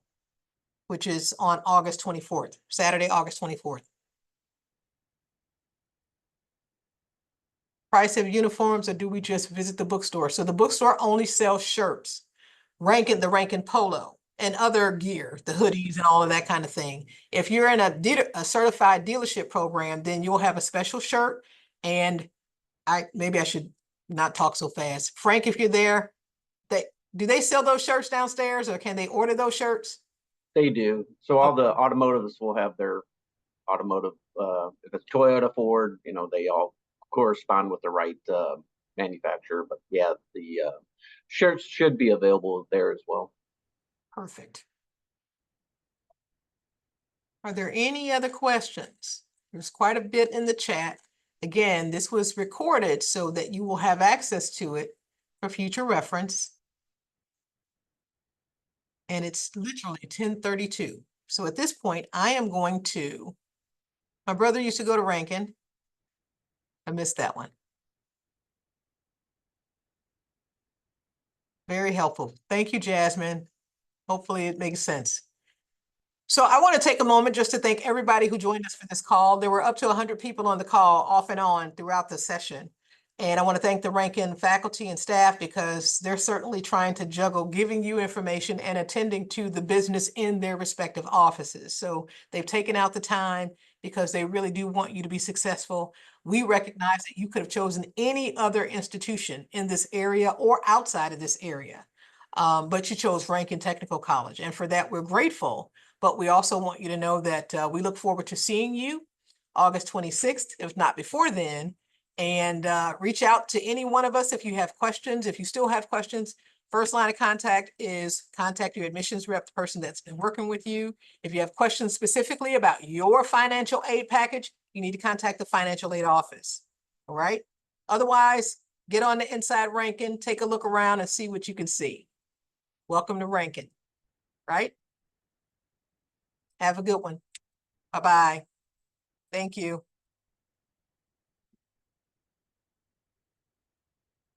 Speaker 1: which is on August 24th, Saturday, August 24th. price of uniforms, or do we just visit the bookstore? So the bookstore only sells shirts, the Rankin Polo, and other gear, the hoodies and all of that kind of thing. If you're in a certified dealership program, then you'll have a special shirt. And maybe I should not talk so fast. Frank, if you're there, do they sell those shirts downstairs, or can they order those shirts?
Speaker 3: They do. So all the automotives will have their automotive, if it's Toyota, Ford, they all correspond with the right manufacturer. But yeah, the shirts should be available there as well.
Speaker 1: Perfect. Are there any other questions? There's quite a bit in the chat. Again, this was recorded so that you will have access to it for future reference. And it's literally 10:32. So at this point, I am going to, my brother used to go to Rankin. I missed that one. Very helpful. Thank you, Jasmine. Hopefully it makes sense. So I want to take a moment just to thank everybody who joined us for this call. There were up to 100 people on the call off and on throughout the session. And I want to thank the Rankin faculty and staff because they're certainly trying to juggle giving you information and attending to the business in their respective offices. So they've taken out the time because they really do want you to be successful. We recognize that you could have chosen any other institution in this area or outside of this area, but you chose Rankin Technical College. And for that, we're grateful. But we also want you to know that we look forward to seeing you August 26th, if not before then. And reach out to any one of us if you have questions. If you still have questions, first line of contact is contact your admissions rep, the person that's been working with you. If you have questions specifically about your financial aid package, you need to contact the financial aid office. All right. Otherwise, get on the Inside Rankin, take a look around and see what you can see. Welcome to Rankin, right? Have a good one. Bye-bye. Thank you.